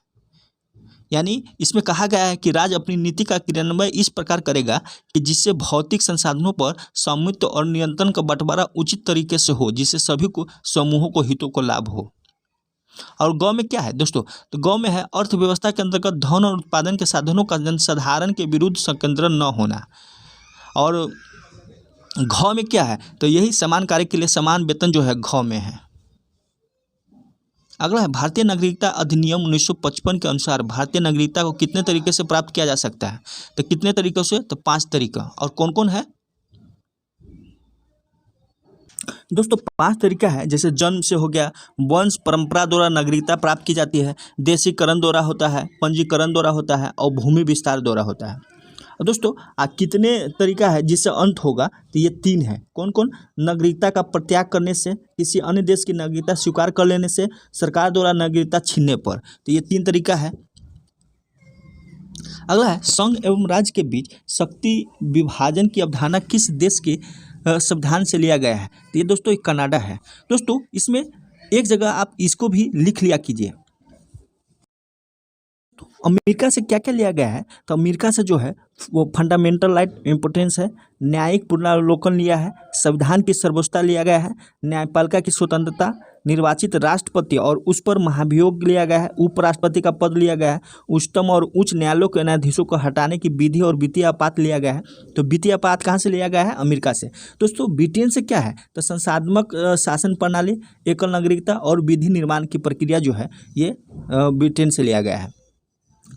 यानी इसमें कहा गया है कि राज्य अपनी नीति का क्रियान्वयन इस प्रकार करेगा कि जिससे भौतिक संसाधनों पर स्वामित्व और नियंत्रण का बंटवारा उचित तरीके से हो, जिससे सभी को समूहों को हितों को लाभ हो। और गौ में क्या है दोस्तों? तो गौ में है अर्थव्यवस्था के अंतर्गत धन और उत्पादन के साधनों का जनसाधारण के विरुद्ध संकेंद्रण न होना। और घ में क्या है? तो यही समान कार्य के लिए समान वेतन जो है घ में है। अगला है भारतीय नागरिकता अधिनियम 1955 के अनुसार भारतीय नागरिकता को कितने तरीके से प्राप्त किया जा सकता है? तो कितने तरीकों से? तो 5 तरीका। और कौन कौन है दोस्तों? 5 तरीका है, जैसे जन्म से हो गया, वंश परंपरा द्वारा नागरिकता प्राप्त की जाती है, देशीकरण द्वारा होता है, पंजीकरण द्वारा होता है और भूमि विस्तार द्वारा होता है। दोस्तों कितने तरीका है जिससे अंत होगा? तो ये 3 है। कौन कौन? नागरिकता का प्रत्याग करने से, किसी अन्य देश की नागरिकता स्वीकार कर लेने से, सरकार द्वारा नागरिकता छीनने पर। तो ये 3 तरीका है। अगला है संघ एवं राज्य के बीच शक्ति विभाजन की अवधारणा किस देश के संविधान से लिया गया है? तो ये दोस्तों कनाडा है। दोस्तों इसमें एक जगह आप इसको भी लिख लिया कीजिए। तो अमेरिका से क्या क्या लिया गया है? तो अमेरिका से जो है वो फंडामेंटल राइट इम्पोर्टेंस है, न्यायिक पुनरावलोकन लिया है, संविधान की सर्वोच्चता लिया गया है, न्यायपालिका की स्वतंत्रता, निर्वाचित राष्ट्रपति और उस पर महाभियोग लिया गया है, उपराष्ट्रपति का पद लिया गया है, उच्चतम और उच्च न्यायालयों के न्यायाधीशों को हटाने की विधि और वित्तीय आपात लिया गया है। तो वित्तीय आपात कहाँ से लिया गया है? अमेरिका से। दोस्तों ब्रिटेन से क्या है? तो संसाधनात्मक शासन प्रणाली, एकल नागरिकता और विधि निर्माण की प्रक्रिया जो है ये ब्रिटेन से लिया गया है।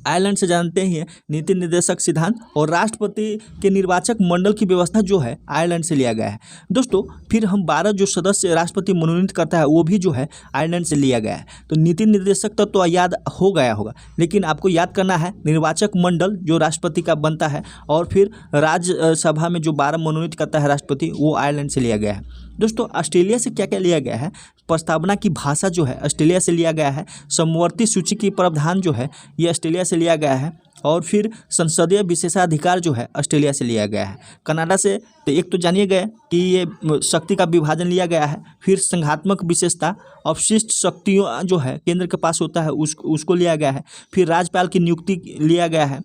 आयरलैंड से जानते हैं नीति निर्देशक सिद्धांत और राष्ट्रपति के निर्वाचक मंडल की व्यवस्था जो है आयरलैंड से लिया गया है। दोस्तों फिर हम 12 जो सदस्य राष्ट्रपति मनोनीत करता है वो भी जो है आयरलैंड से लिया गया है। तो नीति निर्देशक तक तो याद हो गया होगा, लेकिन आपको याद करना है निर्वाचक मंडल जो राष्ट्रपति का बनता है और फिर राज्यसभा में जो 12 मनोनीत करता है राष्ट्रपति, वो आयरलैंड से लिया गया है। दोस्तों ऑस्ट्रेलिया से क्या क्या लिया गया है? प्रस्तावना की भाषा जो है ऑस्ट्रेलिया से लिया गया है। समवर्ती सूची की प्रावधान जो है ये ऑस्ट्रेलिया से लिया गया है। और फिर संसदीय विशेषाधिकार जो है ऑस्ट्रेलिया से लिया गया है। कनाडा से तो एक तो जानिए गए कि ये शक्ति का विभाजन लिया गया है। फिर संघात्मक विशेषता, अवशिष्ट शक्तियों जो है केंद्र के पास होता है उसको लिया गया है। फिर राज्यपाल की नियुक्ति लिया गया है।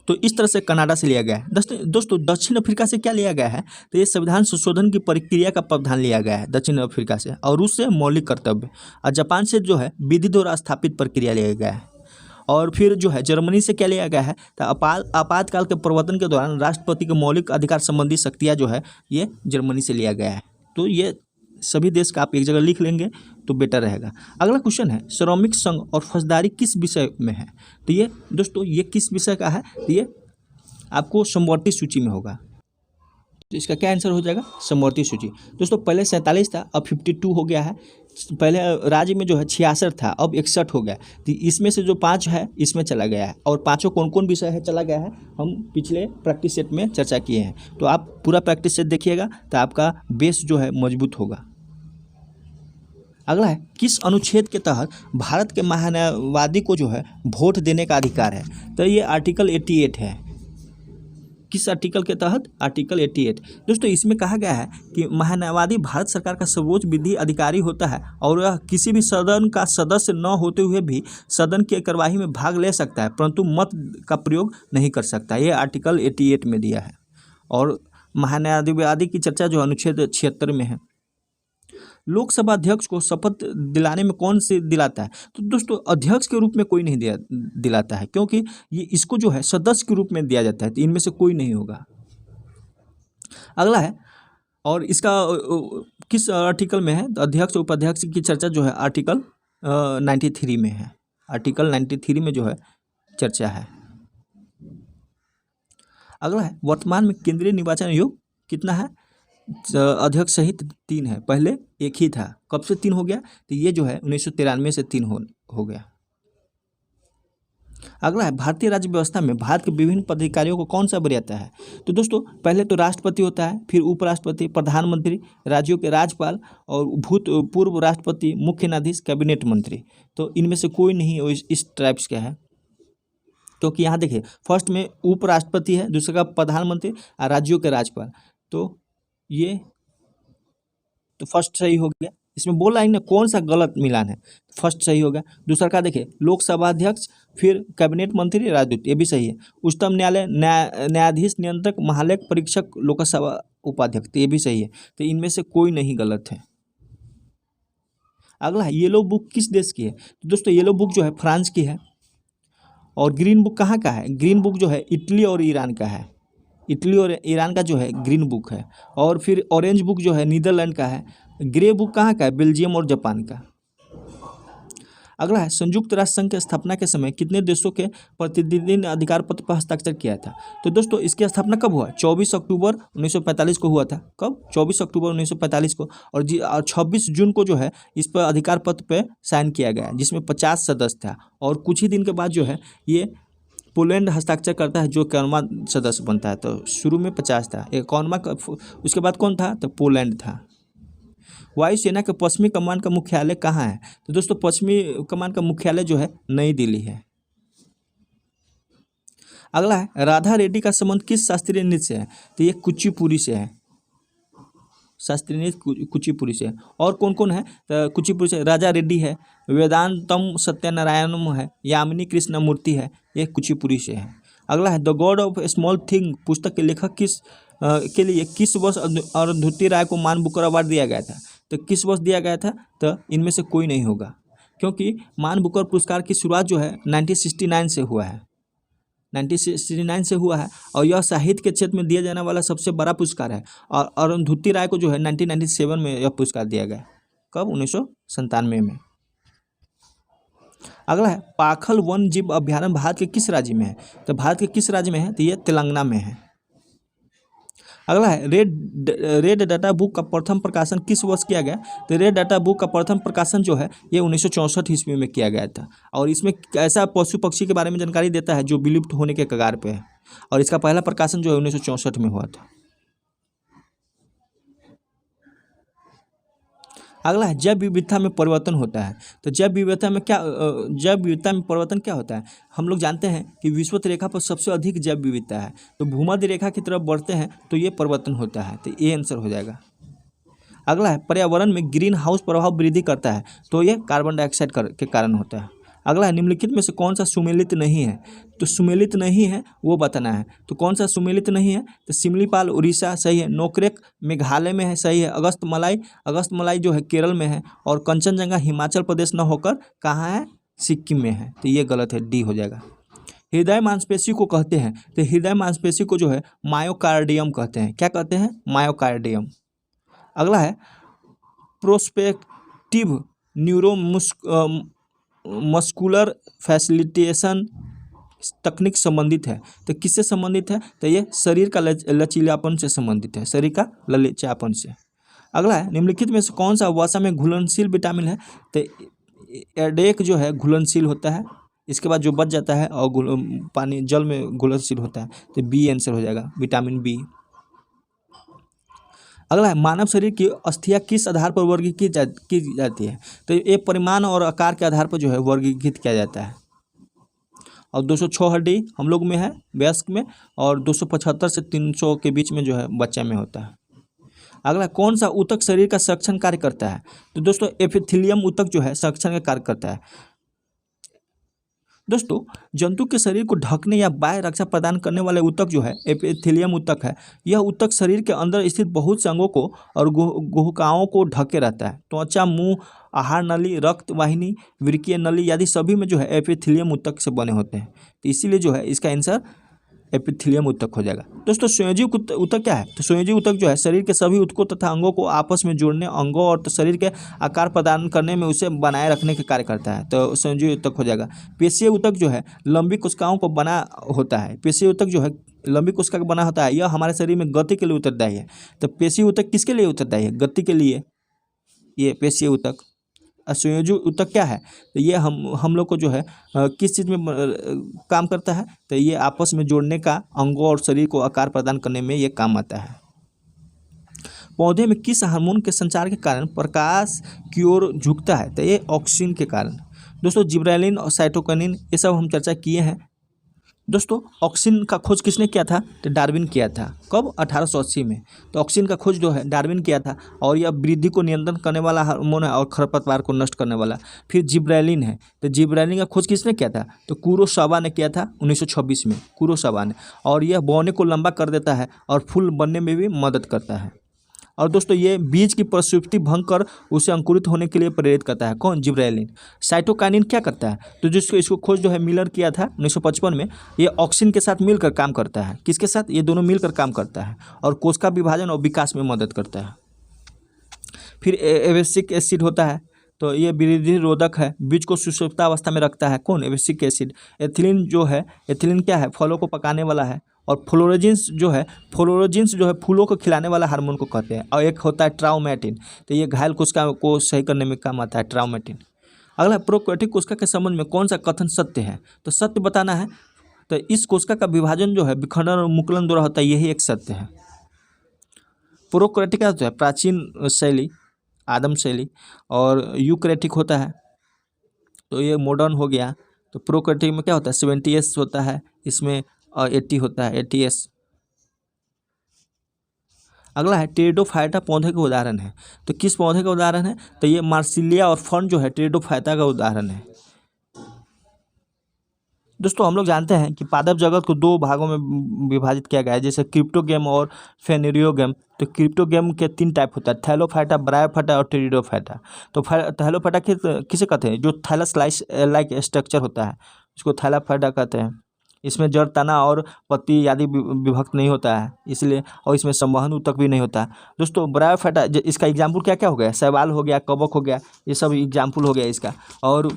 तो इस तरह से कनाडा से लिया गया है। दोस्तों दक्षिण अफ्रीका से क्या लिया गया है? तो ये संविधान संशोधन की प्रक्रिया का प्रावधान लिया गया है दक्षिण अफ्रीका से। और रूस से मौलिक कर्तव्य, और जापान से जो है विधि द्वारा स्थापित प्रक्रिया लिया गया है। और फिर जो है जर्मनी से क्या लिया गया है? तो आपातकाल के प्रवर्तन के दौरान राष्ट्रपति के मौलिक अधिकार संबंधी शक्तियाँ जो है ये जर्मनी से लिया गया है। तो ये सभी देश का आप एक जगह लिख लेंगे तो बेटर रहेगा। अगला क्वेश्चन है श्रमिक संघ और फौजदारी किस विषय में है? तो ये दोस्तों ये किस विषय का है? तो ये आपको समवर्ती सूची में होगा। तो इसका क्या आंसर हो जाएगा? समवर्ती सूची। दोस्तों पहले 47 था, अब 52 हो गया है। पहले राज्य में जो है 66 था, अब 61 हो गया। तो इसमें से जो 5 है इसमें चला गया है। और 5 कौन कौन विषय है चला गया है हम पिछले प्रैक्टिस सेट में चर्चा किए हैं। तो आप पूरा प्रैक्टिस सेट देखिएगा तो आपका बेस जो है मजबूत होगा। अगला है किस अनुच्छेद के तहत भारत के महान्यायवादी को जो है वोट देने का अधिकार है? तो ये आर्टिकल 88 है। किस आर्टिकल के तहत? आर्टिकल 88। दोस्तों इसमें कहा गया है कि महान्यायवादी भारत सरकार का सर्वोच्च विधि अधिकारी होता है और वह किसी भी सदन का सदस्य न होते हुए भी सदन की कार्यवाही में भाग ले सकता है, परंतु मत का प्रयोग नहीं कर सकता। ये आर्टिकल 88 में दिया है। और महान्यायवादी की चर्चा जो अनुच्छेद 76 में है। लोकसभा अध्यक्ष को शपथ दिलाने में कौन से दिलाता है? तो दोस्तों अध्यक्ष के रूप में कोई नहीं दिलाता है, क्योंकि ये इसको जो है सदस्य के रूप में दिया जाता है, तो इनमें से कोई नहीं होगा। अगला है, और इसका किस आर्टिकल में है? तो अध्यक्ष उपाध्यक्ष की चर्चा जो है आर्टिकल 93 में है। आर्टिकल 93 में जो है चर्चा है। अगला है, वर्तमान में केंद्रीय निर्वाचन आयोग कितना है? अध्यक्ष सहित 3 है। पहले एक ही था। कब से 3 हो गया? तो ये जो है 1993 से 3 हो गया। अगला है, भारतीय राज्य व्यवस्था में भारत के विभिन्न पदाधिकारियों को कौन सा वरीयता है? तो दोस्तों पहले तो राष्ट्रपति होता है, फिर उपराष्ट्रपति, प्रधानमंत्री, राज्यों के राज्यपाल और भूतपूर्व राष्ट्रपति, मुख्य न्यायाधीश, कैबिनेट मंत्री। तो इनमें से कोई नहीं इस टाइप्स का है, क्योंकि यहाँ देखिए फर्स्ट में उपराष्ट्रपति है, दूसरे का प्रधानमंत्री और राज्यों के राज्यपाल। तो ये तो फर्स्ट सही हो गया। इसमें बोल रहा है ना कौन सा गलत मिलान है? फर्स्ट सही होगा। दूसरा का देखिए लोकसभा अध्यक्ष, फिर कैबिनेट मंत्री, राजदूत, ये भी सही है। उच्चतम न्यायालय न्यायाधीश, नियंत्रक, महालेख परीक्षक, लोकसभा उपाध्यक्ष, तो ये भी सही है। तो इनमें से कोई नहीं गलत है। अगला है, येलो बुक किस देश की है? तो दोस्तों येलो बुक जो है फ्रांस की है। और ग्रीन बुक कहाँ का है? ग्रीन बुक जो है इटली और ईरान का है। इटली और ईरान का जो है ग्रीन बुक है। और फिर ऑरेंज बुक जो है नीदरलैंड का है। ग्रे बुक कहाँ का है? बेल्जियम और जापान का। अगला है, संयुक्त राष्ट्र संघ की स्थापना के समय कितने देशों के प्रतिनिधि ने अधिकार पत्र पर हस्ताक्षर किया था? तो दोस्तों इसकी स्थापना कब हुआ? 24 अक्टूबर 1945 को हुआ था। कब? 24 अक्टूबर 1945 को। और 26 जून को जो है इस पर अधिकार पत्र पे साइन किया गया, जिसमें 50 सदस्य था। और कुछ ही दिन के बाद जो है ये पोलैंड हस्ताक्षर करता है, जो 51वां सदस्य बनता है। तो शुरू में 50 था, 51वां उसके बाद कौन था? तो पोलैंड था। वायुसेना के पश्चिमी कमान का मुख्यालय कहाँ है? तो दोस्तों पश्चिमी कमान का मुख्यालय जो है नई दिल्ली है। अगला है, राधा रेड्डी का संबंध किस शास्त्रीय नृत्य से है? तो ये कुचिपुड़ी से है। शास्त्रीय नृत्य कुचिपुड़ी से है। और कौन कौन है? तो कुचिपुड़ी से राजा रेड्डी है, वेदांतम सत्यनारायणम है, यामिनी कृष्णमूर्ति है, ये कुचिपुड़ी से है। अगला है, the God of small thing पुस्तक के लेखक के लिए किस वर्ष अरुंधति राय को मान बुकर अवार्ड दिया गया था? तो किस वर्ष दिया गया था? तो इनमें से कोई नहीं होगा, क्योंकि मान बुकर पुरस्कार की शुरुआत जो है 1969 से हुआ है। 1969 से हुआ है और यह साहित्य के क्षेत्र में दिया जाने वाला सबसे बड़ा पुरस्कार है। और अरुंधति राय को जो है 1997 में यह पुरस्कार दिया गया। कब? 1997 में। अगला है, पाखल वन जीव अभ्यारण्य भारत के किस राज्य में है? तो भारत के किस राज्य में है? तो ये तेलंगाना में है। अगला है, रेड डाटा बुक का प्रथम प्रकाशन किस वर्ष किया गया? तो रेड डाटा बुक का प्रथम प्रकाशन जो है ये 1964 ईस्वी में किया गया था। और इसमें ऐसा पशु पक्षी के बारे में जानकारी देता है जो विलुप्त होने के कगार पे है। और इसका पहला प्रकाशन जो है 1964 में हुआ था। अगला है, जैव विविधता में परिवर्तन होता है। तो जैव विविधता में परिवर्तन क्या होता है? हम लोग जानते हैं कि विषुवत रेखा पर सबसे अधिक जैव विविधता है, तो भूमध्य रेखा की तरफ बढ़ते हैं तो ये परिवर्तन होता है। तो ये आंसर हो जाएगा। अगला है, पर्यावरण में ग्रीन हाउस प्रभाव वृद्धि करता है, तो ये कार्बन डाइऑक्साइड के कारण होता है। अगला है, निम्नलिखित में से कौन सा सुमेलित नहीं है? तो सुमेलित नहीं है वो बताना है। तो कौन सा सुमेलित नहीं है? तो सिमलीपाल उड़ीसा सही है, नोकरेक मेघालय में है सही है, अगस्तमलाई जो है केरल में है, और कंचनजंगा हिमाचल प्रदेश न होकर कहाँ है? सिक्किम में है। तो ये गलत है, डी हो जाएगा। हृदय मांसपेशी को कहते हैं, तो हृदय मांसपेशी को जो है मायोकार्डियम कहते हैं। क्या कहते हैं? मायोकार्डियम। अगला है, प्रोस्पेक्टिव मस्कुलर फैसिलिटेशन तकनीक संबंधित है, तो किससे संबंधित है? तो ये शरीर का लचीलापन से संबंधित है, शरीर का लचीलापन से। अगला है, निम्नलिखित में से कौन सा वसा में घुलनशील विटामिन है? तो एडेक जो है घुलनशील होता है, इसके बाद जो बच जाता है और पानी जल में घुलनशील होता है, तो बी आंसर हो जाएगा, विटामिन बी। अगला है, मानव शरीर की अस्थियां किस आधार पर वर्गीकृत की जाती है? तो ये परिमाण और आकार के आधार पर जो है वर्गीकृत किया जाता है। और 206 हड्डी हम लोग में है वयस्क में, और 275 से 300 के बीच में जो है बच्चा में होता है। अगला, कौन सा ऊतक शरीर का संरक्षण कार्य करता है? तो दोस्तों एपिथेलियम ऊतक जो है संरक्षण का कार्य करता है। दोस्तों जंतु के शरीर को ढकने या बाह्य रक्षा प्रदान करने वाले ऊतक जो है एपिथेलियम ऊतक है। यह ऊतक शरीर के अंदर स्थित बहुत से अंगों को और गुहिकाओं को ढके रहता है। त्वचा, मुंह, आहार नली, रक्त वाहिनी, वृक्कीय नली आदि सभी में जो है एपिथेलियम ऊतक से बने होते हैं। तो इसीलिए जो है इसका आंसर एपिथेलियम ऊतक हो जाएगा। दोस्तों संयोजी ऊतक क्या है? तो संयोजी ऊतक जो है शरीर के सभी ऊतकों तथा अंगों को आपस में जोड़ने, अंगों और शरीर के आकार प्रदान करने में उसे बनाए रखने के कार्य करता है। तो संयोजी ऊतक हो जाएगा। पेशीय ऊतक जो है लंबी कोशिकाओं को बना होता है। पेशीय ऊतक जो है लंबी कोशिका का बना होता है। यह हमारे शरीर में गति के लिए उत्तरदायी है। तो पेशीय ऊतक किसके लिए उत्तरदायी है? गति के लिए ये पेशीय ऊतक। संयोजी ऊतक क्या है? तो ये हम लोग को जो है किस चीज़ में काम करता है? तो ये आपस में जोड़ने का, अंगों और शरीर को आकार प्रदान करने में ये काम आता है। पौधे में किस हार्मोन के संचार के कारण प्रकाश की ओर झुकता है? तो ये ऑक्सिन के कारण। दोस्तों जिब्रेलिन और साइटोकिनिन ये सब हम चर्चा किए हैं। दोस्तों ऑक्सिन का खोज किसने किया था? तो डार्विन किया था। कब? 1880 में। तो ऑक्सिन का खोज जो है डार्विन किया था, और यह वृद्धि को नियंत्रण करने वाला हार्मोन है और खरपतवार को नष्ट करने वाला। फिर जिब्रेलिन है। तो जिब्रेलिन का खोज किसने किया था? तो कुरोसावा ने किया था 1926 में, कुरोसावा ने। और यह बौने को लंबा कर देता है और फूल बनने में भी मदद करता है। और दोस्तों ये बीज की प्रसुप्ति भंग कर उसे अंकुरित होने के लिए प्रेरित करता है। कौन? जिब्रेलिन। साइटोकाइनिन क्या करता है? तो जिसको इसको खोज जो है मिलर किया था 1955 में। ये ऑक्सिन के साथ मिलकर काम करता है। किसके साथ? ये दोनों मिलकर काम करता है और कोशिका विभाजन और विकास में मदद करता है। फिर एब्सिक एसिड होता है। तो ये वृद्धि रोधक है, बीज को सुषुप्तावस्था में रखता है। कौन? Abscisic acid. एथिलीन जो है, एथिलीन क्या है? फलों को पकाने वाला है। और फ्लोरोजिन्स जो है फूलों को खिलाने वाला हार्मोन को कहते हैं। और एक होता है ट्राउमेटिन। तो ये घायल कोशिका को सही करने में काम आता है ट्राउमेटिन। अगला, प्रोकैरियोटिक कोशिका के संबंध में कौन सा कथन सत्य है? तो सत्य बताना है। तो इस कोशिका का विभाजन जो है विखंडन और मुकुलन द्वारा होता है, यही एक सत्य है। प्रोकैरियोटिक क्या होता है? प्राचीन शैली, आदम शैली। और यूकैरियोटिक होता है, तो ये मॉडर्न हो गया। तो प्रोकैरियोटिक में क्या होता है? 70s होता है, इसमें 80 होता है, 80s। अगला है टेरिडोफाइटा पौधे का उदाहरण है। तो किस पौधे का उदाहरण है? तो ये मार्सिलिया और फर्न जो है टेरिडोफाइटा का उदाहरण है। दोस्तों हम लोग जानते हैं कि पादप जगत को दो भागों में विभाजित किया गया है, जैसे क्रिप्टोगेम और फेनेरियोगेम। तो क्रिप्टोगेम के 3 टाइप होता है, थैलोफाइटा, ब्रायोफाइटा और टेरिडोफाइटा। तो थैलोफाइटा किसे कहते हैं? जो थैलस लाइक स्ट्रक्चर होता है उसको थैलोफाइटा कहते हैं। इसमें जड़, तना और पत्ती आदि विभक्त नहीं होता है इसलिए, और इसमें संवहन ऊतक भी नहीं होता है। दोस्तों ब्रायोफाइटा इसका एग्जाम्पल क्या क्या हो गया? शैवाल हो गया, कवक हो गया, ये सब एग्जाम्पल हो गया इसका। और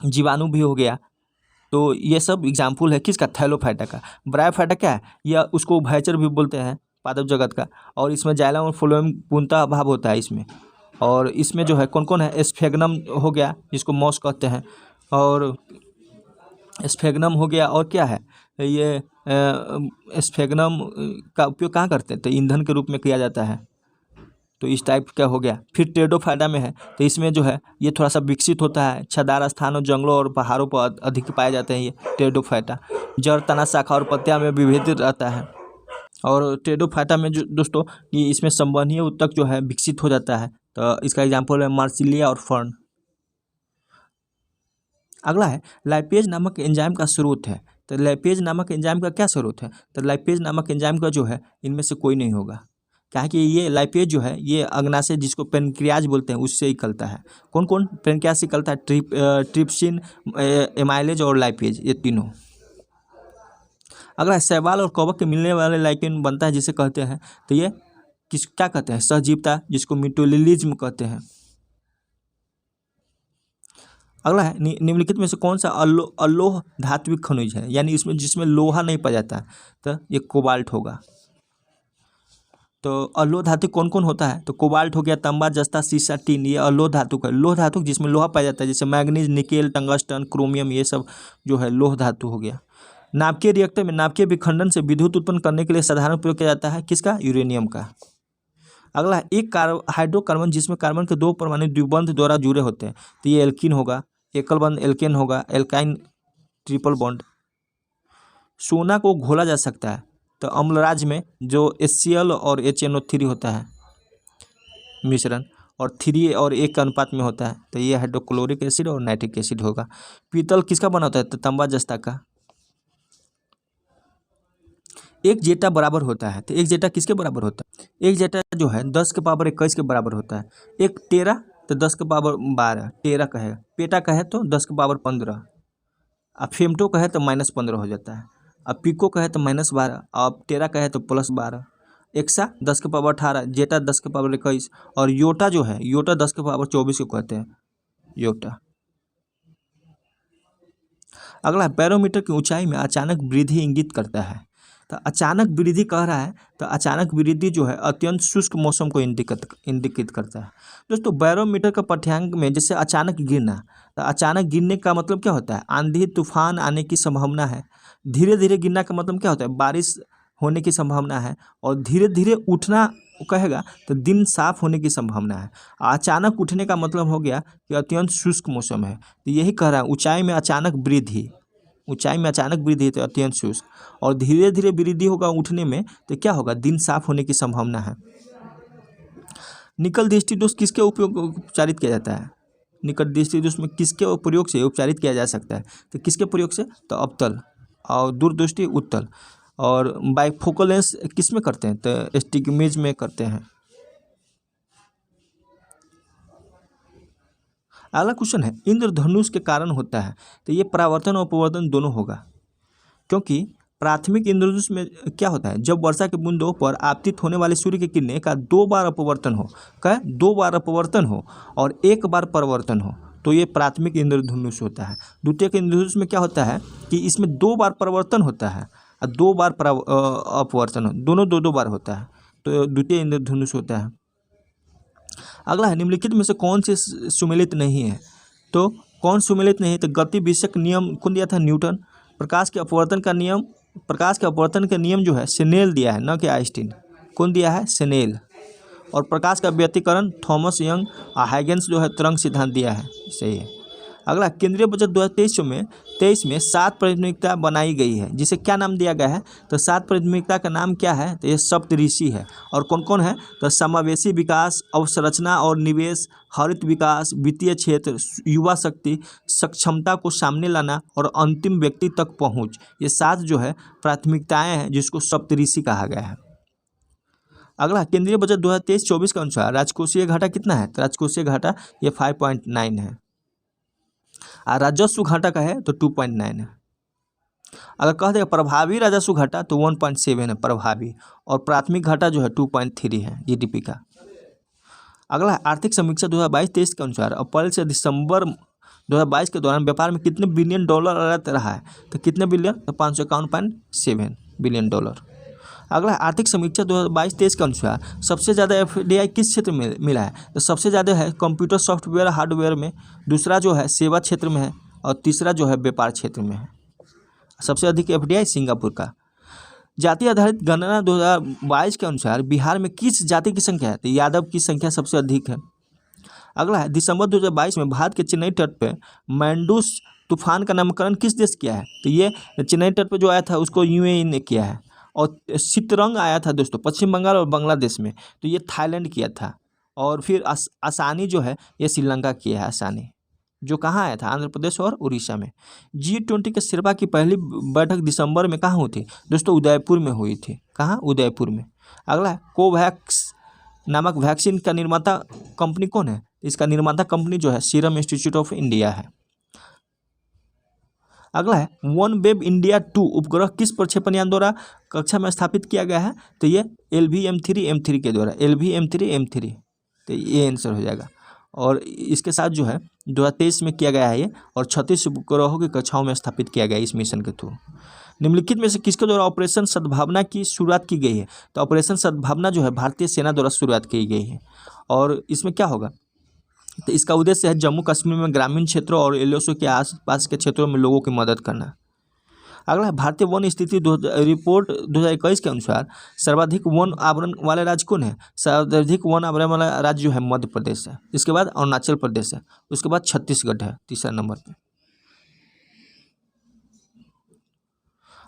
जीवाणु भी हो गया। तो ये सब एग्जाम्पल है किसका? थैलोफाइटा का। ब्रायोफाइटा क्या है? यह उसको उभयचर भी बोलते हैं पादप जगत का। और इसमें जाइलम और फ्लोएम पूर्णतः अभाव होता है इसमें। और इसमें जो है कौन कौन है? स्फेग्नम हो गया, जिसको मॉस कहते हैं, और स्फेग्नम हो गया। और क्या है? ये स्फेग्नम का उपयोग कहाँ करते हैं? तो ईंधन के रूप में किया जाता है। तो इस टाइप का हो गया। फिर टेरिडोफाइटा में है, तो इसमें जो है ये थोड़ा सा विकसित होता है, छादार स्थानों, जंगलों और पहाड़ों पर अधिक पाए जाते हैं ये टेरिडोफाइटा। जड़, तना, शाखा और पत्तियां में विभेदित रहता है। और टेरिडोफाइटा में जो दोस्तों ये इसमें संवहनीय ऊतक जो है विकसित हो जाता है। तो इसका एग्जाम्पल है मार्सिलिया और फर्न। अगला है लाइपेज नामक एंजाइम का स्रोत है। तो लाइपेज नामक एंजाइम का क्या स्रोत है? तो लाइपेज नामक एंजाइम का जो है इनमें से कोई नहीं होगा, क्या कि ये लाइपेज जो है ये अग्नाशय, जिसको पेनक्रियाज बोलते हैं, उससे निकलता है। कौन कौन पेनक्रियाज से निकलता है? ट्रिप्सिन, एमाइलेज और लाइपेज, ये तीनों। अगला शैवाल और कवक के मिलने वाले लाइकेन बनता है, जिसे कहते हैं, तो ये क्या कहते हैं? सहजीवता, जिसको मिटोलिलिज्म कहते हैं। अगला है निम्नलिखित में से कौन सा अलोह धात्विक खनिज है, यानी इसमें जिसमें लोहा नहीं पाया जाता, तो ये कोबाल्ट होगा। तो अलोह धातु कौन कौन होता है? तो कोबाल्ट हो गया, तांबा, जस्ता, सीसा, टीन, ये अलोह धातु है। लोह धातु जिसमें लोहा पाया जाता है, जैसे मैग्नीज, निकेल, टंगस्टन, क्रोमियम, ये सब जो है लोह धातु हो गया। नाभिकीय रिएक्टर में नाभिकीय विखंडन से विद्युत उत्पन्न करने के लिए साधारण प्रयोग किया जाता है, किसका? यूरेनियम का। अगला एक हाइड्रोकार्बन जिसमें कार्बन के 2 परमाणु द्विबंध द्वारा जुड़े होते हैं, तो ये एल्कीन होगा। एकल बंध एल्केन होगा, एल्काइन ट्रिपल बॉन्ड। सोना को घोला जा सकता है तो अम्लराज में जो HCl और HNO3 होता है मिश्रण, और 3 और 1 के अनुपात में होता है, तो ये हाइड्रोक्लोरिक एसिड और नाइट्रिक एसिड होगा। पीतल किसका बना होता है? तो तांबा जस्ता का। एक जेटा बराबर होता है, तो एक जेटा किसके बराबर होता है? एक जेटा जो है 10⁻21 के बराबर होता है। एक टेरा तो 10⁻12 टेरा कहे, पेटा कहे तो 10⁻15, अब फेमटो कहे तो -15 हो जाता है, अब पिको कहे तो -12, अब टेरा कहे तो +12, एक्सा 10⁻18, जेटा 10⁻21 और योटा जो है योटा 10⁻24 को कहते हैं योटा। अगला बैरोमीटर की ऊंचाई में अचानक वृद्धि इंगित करता है, तो अचानक वृद्धि कह रहा है, तो अचानक वृद्धि जो है अत्यंत शुष्क मौसम को इंडिकेट करता है। दोस्तों बैरोमीटर का पाठ्यांक में जैसे अचानक गिरना, तो अचानक गिरने का मतलब क्या होता है? आंधी तूफान आने की संभावना है। धीरे धीरे गिरना का मतलब क्या होता है? बारिश होने की संभावना है। और धीरे धीरे उठना कहेगा तो दिन साफ होने की संभावना है। अचानक उठने का मतलब हो गया कि अत्यंत शुष्क मौसम है, तो यही कह रहा है ऊंचाई में अचानक वृद्धि, ऊंचाई में अचानक वृद्धि तो अत्यंत शुष्क, और धीरे धीरे वृद्धि होगा उठने में तो क्या होगा? दिन साफ होने की संभावना है। निकल दृष्टि दोष किसके उपयोग उपचारित किया जाता है? निकट दृष्टि दोष में किसके प्रयोग से उपचारित किया जा सकता है? तो किसके प्रयोग से? तो अवतल और दूरदृष्टि उत्तल। और बाइफोकल लेंस किस में करते हैं? तो एस्टिग्मेज में करते हैं। अगला क्वेश्चन है इंद्रधनुष के कारण होता है, तो ये परावर्तन और अपवर्तन दोनों होगा, क्योंकि प्राथमिक इंद्रधनुष में क्या होता है? जब वर्षा के बूंदों पर आपतित होने वाले सूर्य की किरणें का 2 बार अपवर्तन हो, क्या 2 बार अपवर्तन हो और 1 बार परावर्तन हो, तो ये प्राथमिक इंद्रधनुष होता है। द्वितीयक इंद्रधनुष में क्या होता है कि इसमें 2 बार परावर्तन होता है और 2 बार अपवर्तन, दोनों 2-2 बार होता है, तो द्वितीय इंद्रधनुष होता है। अगला है निम्नलिखित में से कौन से सुमेलित नहीं है? तो कौन सुमेलित नहीं है? तो गति विषयक नियम कौन दिया था? न्यूटन। प्रकाश के अपवर्तन का नियम, प्रकाश के अपवर्तन का नियम जो है स्नेल दिया है, न कि आइंस्टीन। कौन दिया है? स्नेल। और प्रकाश का व्यतिकरण थॉमस यंग, हाइगेंस जो है तरंग सिद्धांत दिया है, सही है। अगला केंद्रीय बजट 2023 में 7 प्राथमिकता बनाई गई है, जिसे क्या नाम दिया गया है? तो 7 प्राथमिकता का नाम क्या है? तो ये सप्तऋषि है। और कौन कौन है? तो समावेशी विकास, अवसंरचना और निवेश, हरित विकास, वित्तीय क्षेत्र, युवा शक्ति, सक्षमता को सामने लाना और अंतिम व्यक्ति तक पहुँच, ये 7 जो है प्राथमिकताएँ हैं जिसको सप्तऋषि कहा गया है। अगला केंद्रीय बजट 2023-24 के अनुसार राजकोषीय घाटा कितना है? तो राजकोषीय घाटा ये 5.9 है, और राजस्व घाटा का है तो 2.9 है। अगर कह देगा प्रभावी राजस्व घाटा तो 1.7 है प्रभावी, और प्राथमिक घाटा जो है 2.3 है GDP का। अगला आर्थिक समीक्षा 2022-23 के अनुसार अप्रैल से दिसंबर 2022 के दौरान व्यापार में कितने बिलियन डॉलर आयात रहा है? तो कितने बिलियन? तो 551.7 बिलियन डॉलर। अगला आर्थिक समीक्षा 2022-23 के अनुसार सबसे ज़्यादा FDI किस क्षेत्र में मिला है? तो सबसे ज़्यादा है कंप्यूटर सॉफ्टवेयर हार्डवेयर में, दूसरा जो है सेवा क्षेत्र में है, और तीसरा जो है व्यापार क्षेत्र में है। सबसे अधिक FDI सिंगापुर का। जाति आधारित गणना 2022 के अनुसार बिहार में किस जाति की संख्या है? तो यादव की संख्या सबसे अधिक है। अगला है दिसंबर 2022 में भारत के चेन्नई तट पर मैंडूस तूफान का नामकरण किस देश किया है? तो ये चेन्नई तट पर जो आया था उसको UAE ने किया है। और सितरंग आया था दोस्तों पश्चिम बंगाल और बांग्लादेश में, तो ये थाईलैंड किया था। और फिर आसानी जो है ये श्रीलंका किया है। आसानी जो कहाँ आया था? आंध्र प्रदेश और उड़ीसा में। G20 के शेरपा की पहली बैठक दिसंबर में कहाँ हुई थी? दोस्तों उदयपुर में हुई थी। कहाँ? उदयपुर में। अगला है कोवैक्स नामक वैक्सीन का निर्माता कंपनी कौन है? इसका निर्माता कंपनी जो है सीरम इंस्टीट्यूट ऑफ इंडिया है। अगला है वन वेब इंडिया 2 उपग्रह किस प्रक्षेपण यान द्वारा कक्षा में स्थापित किया गया है? तो ये LVM-3 के द्वारा, LVM-3 तो ये आंसर हो जाएगा। और इसके साथ जो है 2023 में किया गया है ये, और 36 उपग्रहों की कक्षाओं में स्थापित किया गया है इस मिशन के थ्रू। निम्नलिखित में से किसके द्वारा ऑपरेशन सद्भावना की शुरुआत की गई है? तो ऑपरेशन सद्भावना जो है भारतीय सेना द्वारा शुरुआत की गई है। और इसमें क्या होगा? तो इसका उद्देश्य है जम्मू कश्मीर में ग्रामीण क्षेत्रों और LOC के आसपास के क्षेत्रों में लोगों की मदद करना। अगला भारतीय वन स्थिति रिपोर्ट 2021 के अनुसार सर्वाधिक वन आवरण वाले राज्य कौन है? सर्वाधिक वन आवरण वाला राज्य जो है मध्य प्रदेश है, इसके बाद अरुणाचल प्रदेश है, उसके बाद छत्तीसगढ़ है तीसरा नंबर पे।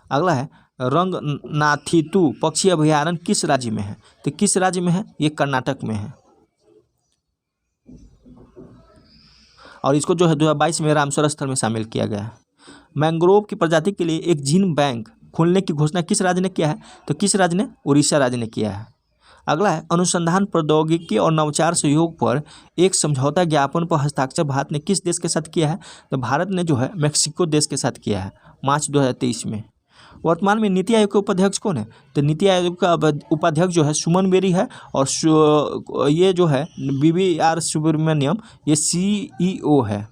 अगला है रंगनाथितु पक्षी अभयारण्य किस राज्य में है? तो किस राज्य में है? ये कर्नाटक में है। और इसको जो है 2022 में रामसर स्थल में शामिल किया गया है। मैंग्रोव की प्रजाति के लिए एक जीन बैंक खोलने की घोषणा किस राज्य ने किया है? तो किस राज्य ने? उड़ीसा राज्य ने किया है। अगला है अनुसंधान प्रौद्योगिकी और नवाचार सहयोग पर एक समझौता ज्ञापन पर हस्ताक्षर भारत ने किस देश के साथ किया है? तो भारत ने जो है मेक्सिको देश के साथ किया है मार्च 2023 में। वर्तमान में नीति आयोग के उपाध्यक्ष कौन है? तो नीति आयोग का उपाध्यक्ष जो है सुमन बेरी है और ये जो है BVR सुब्रमण्यम ये CEO है।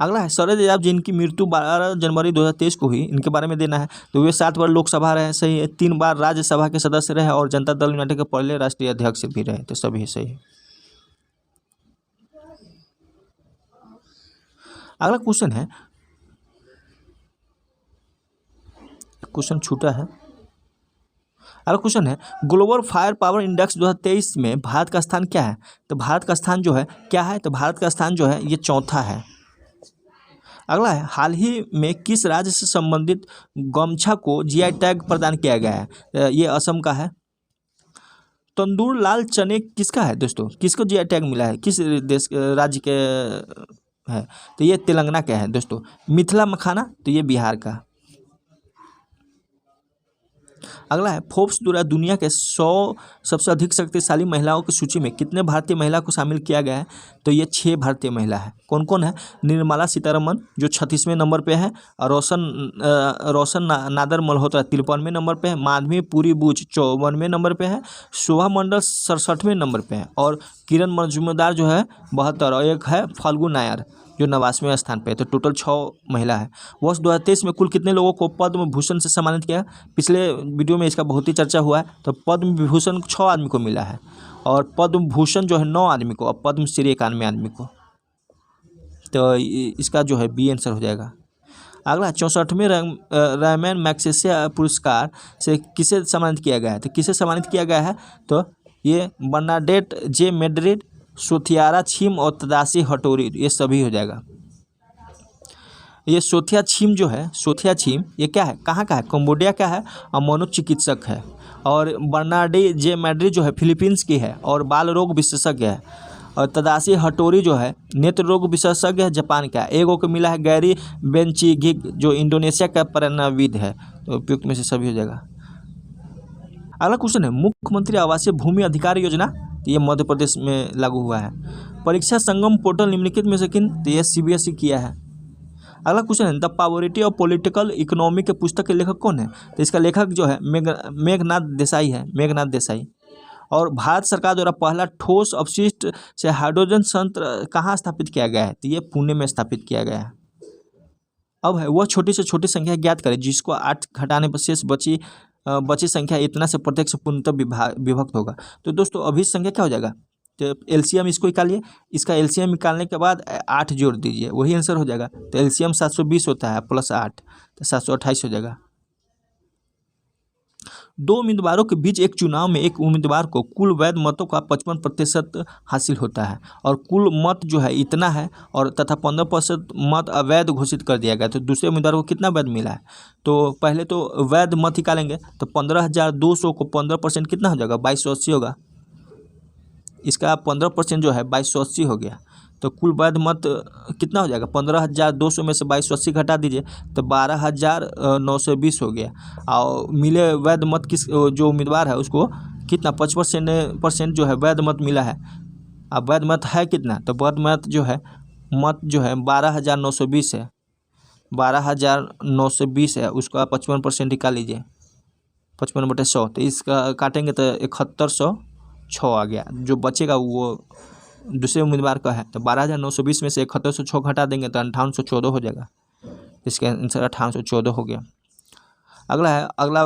अगला है शरद यादव जिनकी मृत्यु 12 जनवरी 2023 को हुई, इनके बारे में देना है। तो वे 7 बार लोकसभा रहे, सही है। 3 बार राज्यसभा के सदस्य रहे और जनता दल यूनाइटेड के पहले राष्ट्रीय अध्यक्ष भी रहे, तो सभी सही है। अगला क्वेश्चन है, क्वेश्चन छूटा है। अगला क्वेश्चन है ग्लोबल फायर पावर इंडेक्स 2023 में भारत का स्थान क्या है? तो भारत का स्थान जो है क्या है? तो भारत का स्थान जो है ये चौथा है। अगला है हाल ही में किस राज्य से संबंधित गमछा को GI टैग प्रदान किया गया है? ये असम का है। तंदूर लाल चने किसका है दोस्तों? किसको GI टैग मिला है? किस देश राज्य के है? तो ये तेलंगाना का है दोस्तों। मिथिला मखाना तो ये बिहार का। अगला है फोर्ब्स द्वारा दुनिया के 100 सबसे अधिक शक्तिशाली महिलाओं की सूची में कितने भारतीय महिला को शामिल किया गया है? तो ये 6 भारतीय महिला है। कौन कौन है? निर्मला सीतारमन जो 36वें नंबर पे है, और रोशन नादर मल्होत्रा 53वें नंबर पे है, माधवी पुरी बुच 54वें नंबर पे है, शोभा मंडल 67वें नंबर पे है, और किरण मजूमदार जो है 72, और एक है फाल्गु नायर जो 89वें स्थान पे है। तो टोटल 6 महिला है। वर्ष 2023 में कुल कितने लोगों को पद्म भूषण से सम्मानित किया? पिछले वीडियो में इसका बहुत ही चर्चा हुआ है। तो पद्म विभूषण 6 आदमी को मिला है, और पद्म भूषण जो है 9 आदमी को, और पद्म श्री 91 आदमी को। तो इसका जो है बी आंसर हो जाएगा। अगला 64वें रैमन मैग्सेसे पुरस्कार से किसे सम्मानित किया गया है? तो किसे सम्मानित किया गया है? तो ये बर्नाडेट जे मेड्रिड, सोथियारा छिम और तदाशी हटोरी, ये सभी हो जाएगा। ये सोथिया छिम जो है, सोथिया छिम ये क्या है, कहाँ का है? कंबोडिया का है और मनोचिकित्सक है। और बर्नाडे जे मैड्रिड जो है फिलीपींस की है और बाल रोग विशेषज्ञ है। और तदाशी हटोरी जो है नेत्र रोग विशेषज्ञ है, जापान का। एगो को मिला है गैरी बेंचिगिग जो इंडोनेशिया का प्राणविद है। तो उपयुक्त में से सभी हो जाएगा। अगला क्वेश्चन है मुख्यमंत्री आवासीय भूमि अधिकार योजना, ये मध्य प्रदेश में लागू हुआ है। परीक्षा संगम पोर्टल निम्नलिखित में से किन? तो ये CBSE किया है। अगला क्वेश्चन है the poverty of political economy के पुस्तक के लेखक कौन है? तो इसका लेखक जो है मेघनाथ देसाई है, मेघनाथ देसाई। और भारत सरकार द्वारा पहला ठोस अपशिष्ट से हाइड्रोजन संयंत्र कहाँ स्थापित किया गया है? तो ये पुणे में स्थापित किया गया है। अब है वह छोटी से छोटी संख्या ज्ञात करें जिसको 8 घटाने पर शेष बची संख्या इतना से प्रत्येक से पूर्णतः विभक्त होगा। तो दोस्तों अभी संख्या क्या हो जाएगा? तो LCM इसको निकालिए, इसका LCM निकालने के बाद 8 जोड़ दीजिए, वही आंसर हो जाएगा। तो LCM 720 होता है प्लस 8 तो 728 हो जाएगा। 2 उम्मीदवारों के बीच एक चुनाव में एक उम्मीदवार को कुल वैध मतों का 55% हासिल होता है, और कुल मत जो है इतना है, और तथा 15% मत अवैध घोषित कर दिया गया। तो दूसरे उम्मीदवार को कितना वैध मिला है? तो पहले तो वैध मत निकालेंगे, तो 15,200 को 15% कितना हो जाएगा? 2280 होगा। इसका 15% जो है 2280 हो गया। तो कुल वैध मत कितना हो जाएगा? 15,200 में से 2280 घटा दीजिए तो 12,920 हो गया। और मिले वैध मत किस जो उम्मीदवार है उसको कितना 55% जो है वैध मत मिला है। अब वैध मत है कितना? तो वैध मत जो है 12,920 है, 12,920 है, उसको आप 55% निकाल लीजिए, 55/100। तो इसका काटेंगे तो 7106 आ गया। जो बचेगा वो दूसरे उम्मीदवार का है। तो 12,920 में से 7106 घटा देंगे तो 5814 हो जाएगा। इसका आंसर 5814 हो गया। अगला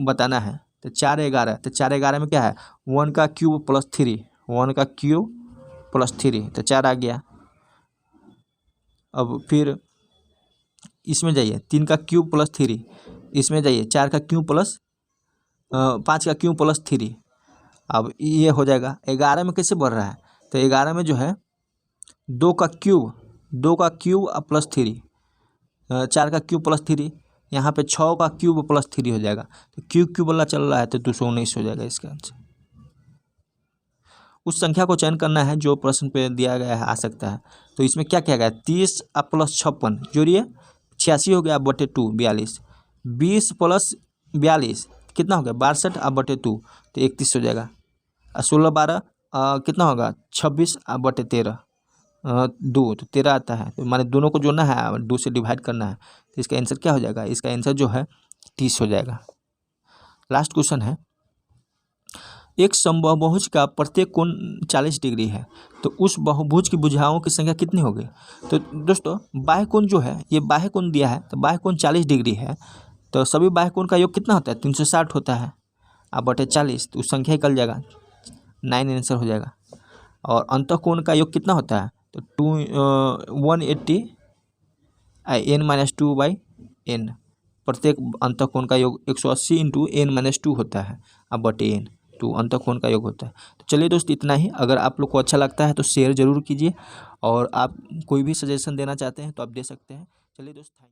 बताना है। तो 411, तो 411 में क्या है? 1 का क्यूब प्लस 3, 1 का क्यूब प्लस 3, तो 4 आ गया। अब फिर इसमें जाइए, 3 का क्यूब प्लस 3, इसमें जाइए 4 का क्यूब प्लस 5 का क्यूब प्लस 3। अब ये हो जाएगा। 11 में कैसे बढ़ रहा है? तो 11 में जो है 2 का क्यूब प्लस 3, 4 का क्यूब प्लस 3, यहाँ पे 6 का क्यूब प्लस 3 हो जाएगा। तो क्यूब वाला चल रहा है तो 219 हो जाएगा इसका आंसर। उस संख्या को चयन करना है जो प्रश्न पे दिया गया है, आ सकता है। तो इसमें क्या किया गया, 30 प्लस 56 जोड़िए, 86 हो गया बटे 2 42, 20 प्लस 42 कितना हो गया 62 बटे 2 तो 31 हो जाएगा। 16 12 कितना होगा 26 बटे 13 2 तो 13 आता है। तो माने दोनों को जोड़ना है, 2 से डिवाइड करना है। तो इसका आंसर क्या हो जाएगा, इसका आंसर जो है 30 हो जाएगा। लास्ट क्वेश्चन है, एक समबाहुभुज का प्रत्येक कोण 40 डिग्री है, तो उस बहुभुज की भुजाओं की संख्या कितनी होगी। तो दोस्तों बाह्य कोण जो है, ये बाह्य कोण दिया है, तो बाह्य कोण 40 डिग्री है, तो सभी बाह्य कोण का योग कितना होता है 360 होता है बटे 40, तो उस संख्या निकल जाएगा 9 आंसर हो जाएगा। और अंतःकोण का योग कितना होता है, तो 180 n-2/n, प्रत्येक अंतःकोण का योग 180 इंटू n-2 होता है बटे n, तो अंतःकोण का योग होता है। तो चलिए दोस्त इतना ही। अगर आप लोग को अच्छा लगता है तो शेयर ज़रूर कीजिए, और आप कोई भी सजेशन देना चाहते हैं तो आप दे सकते हैं। चलिए दोस्त, थैंक यू।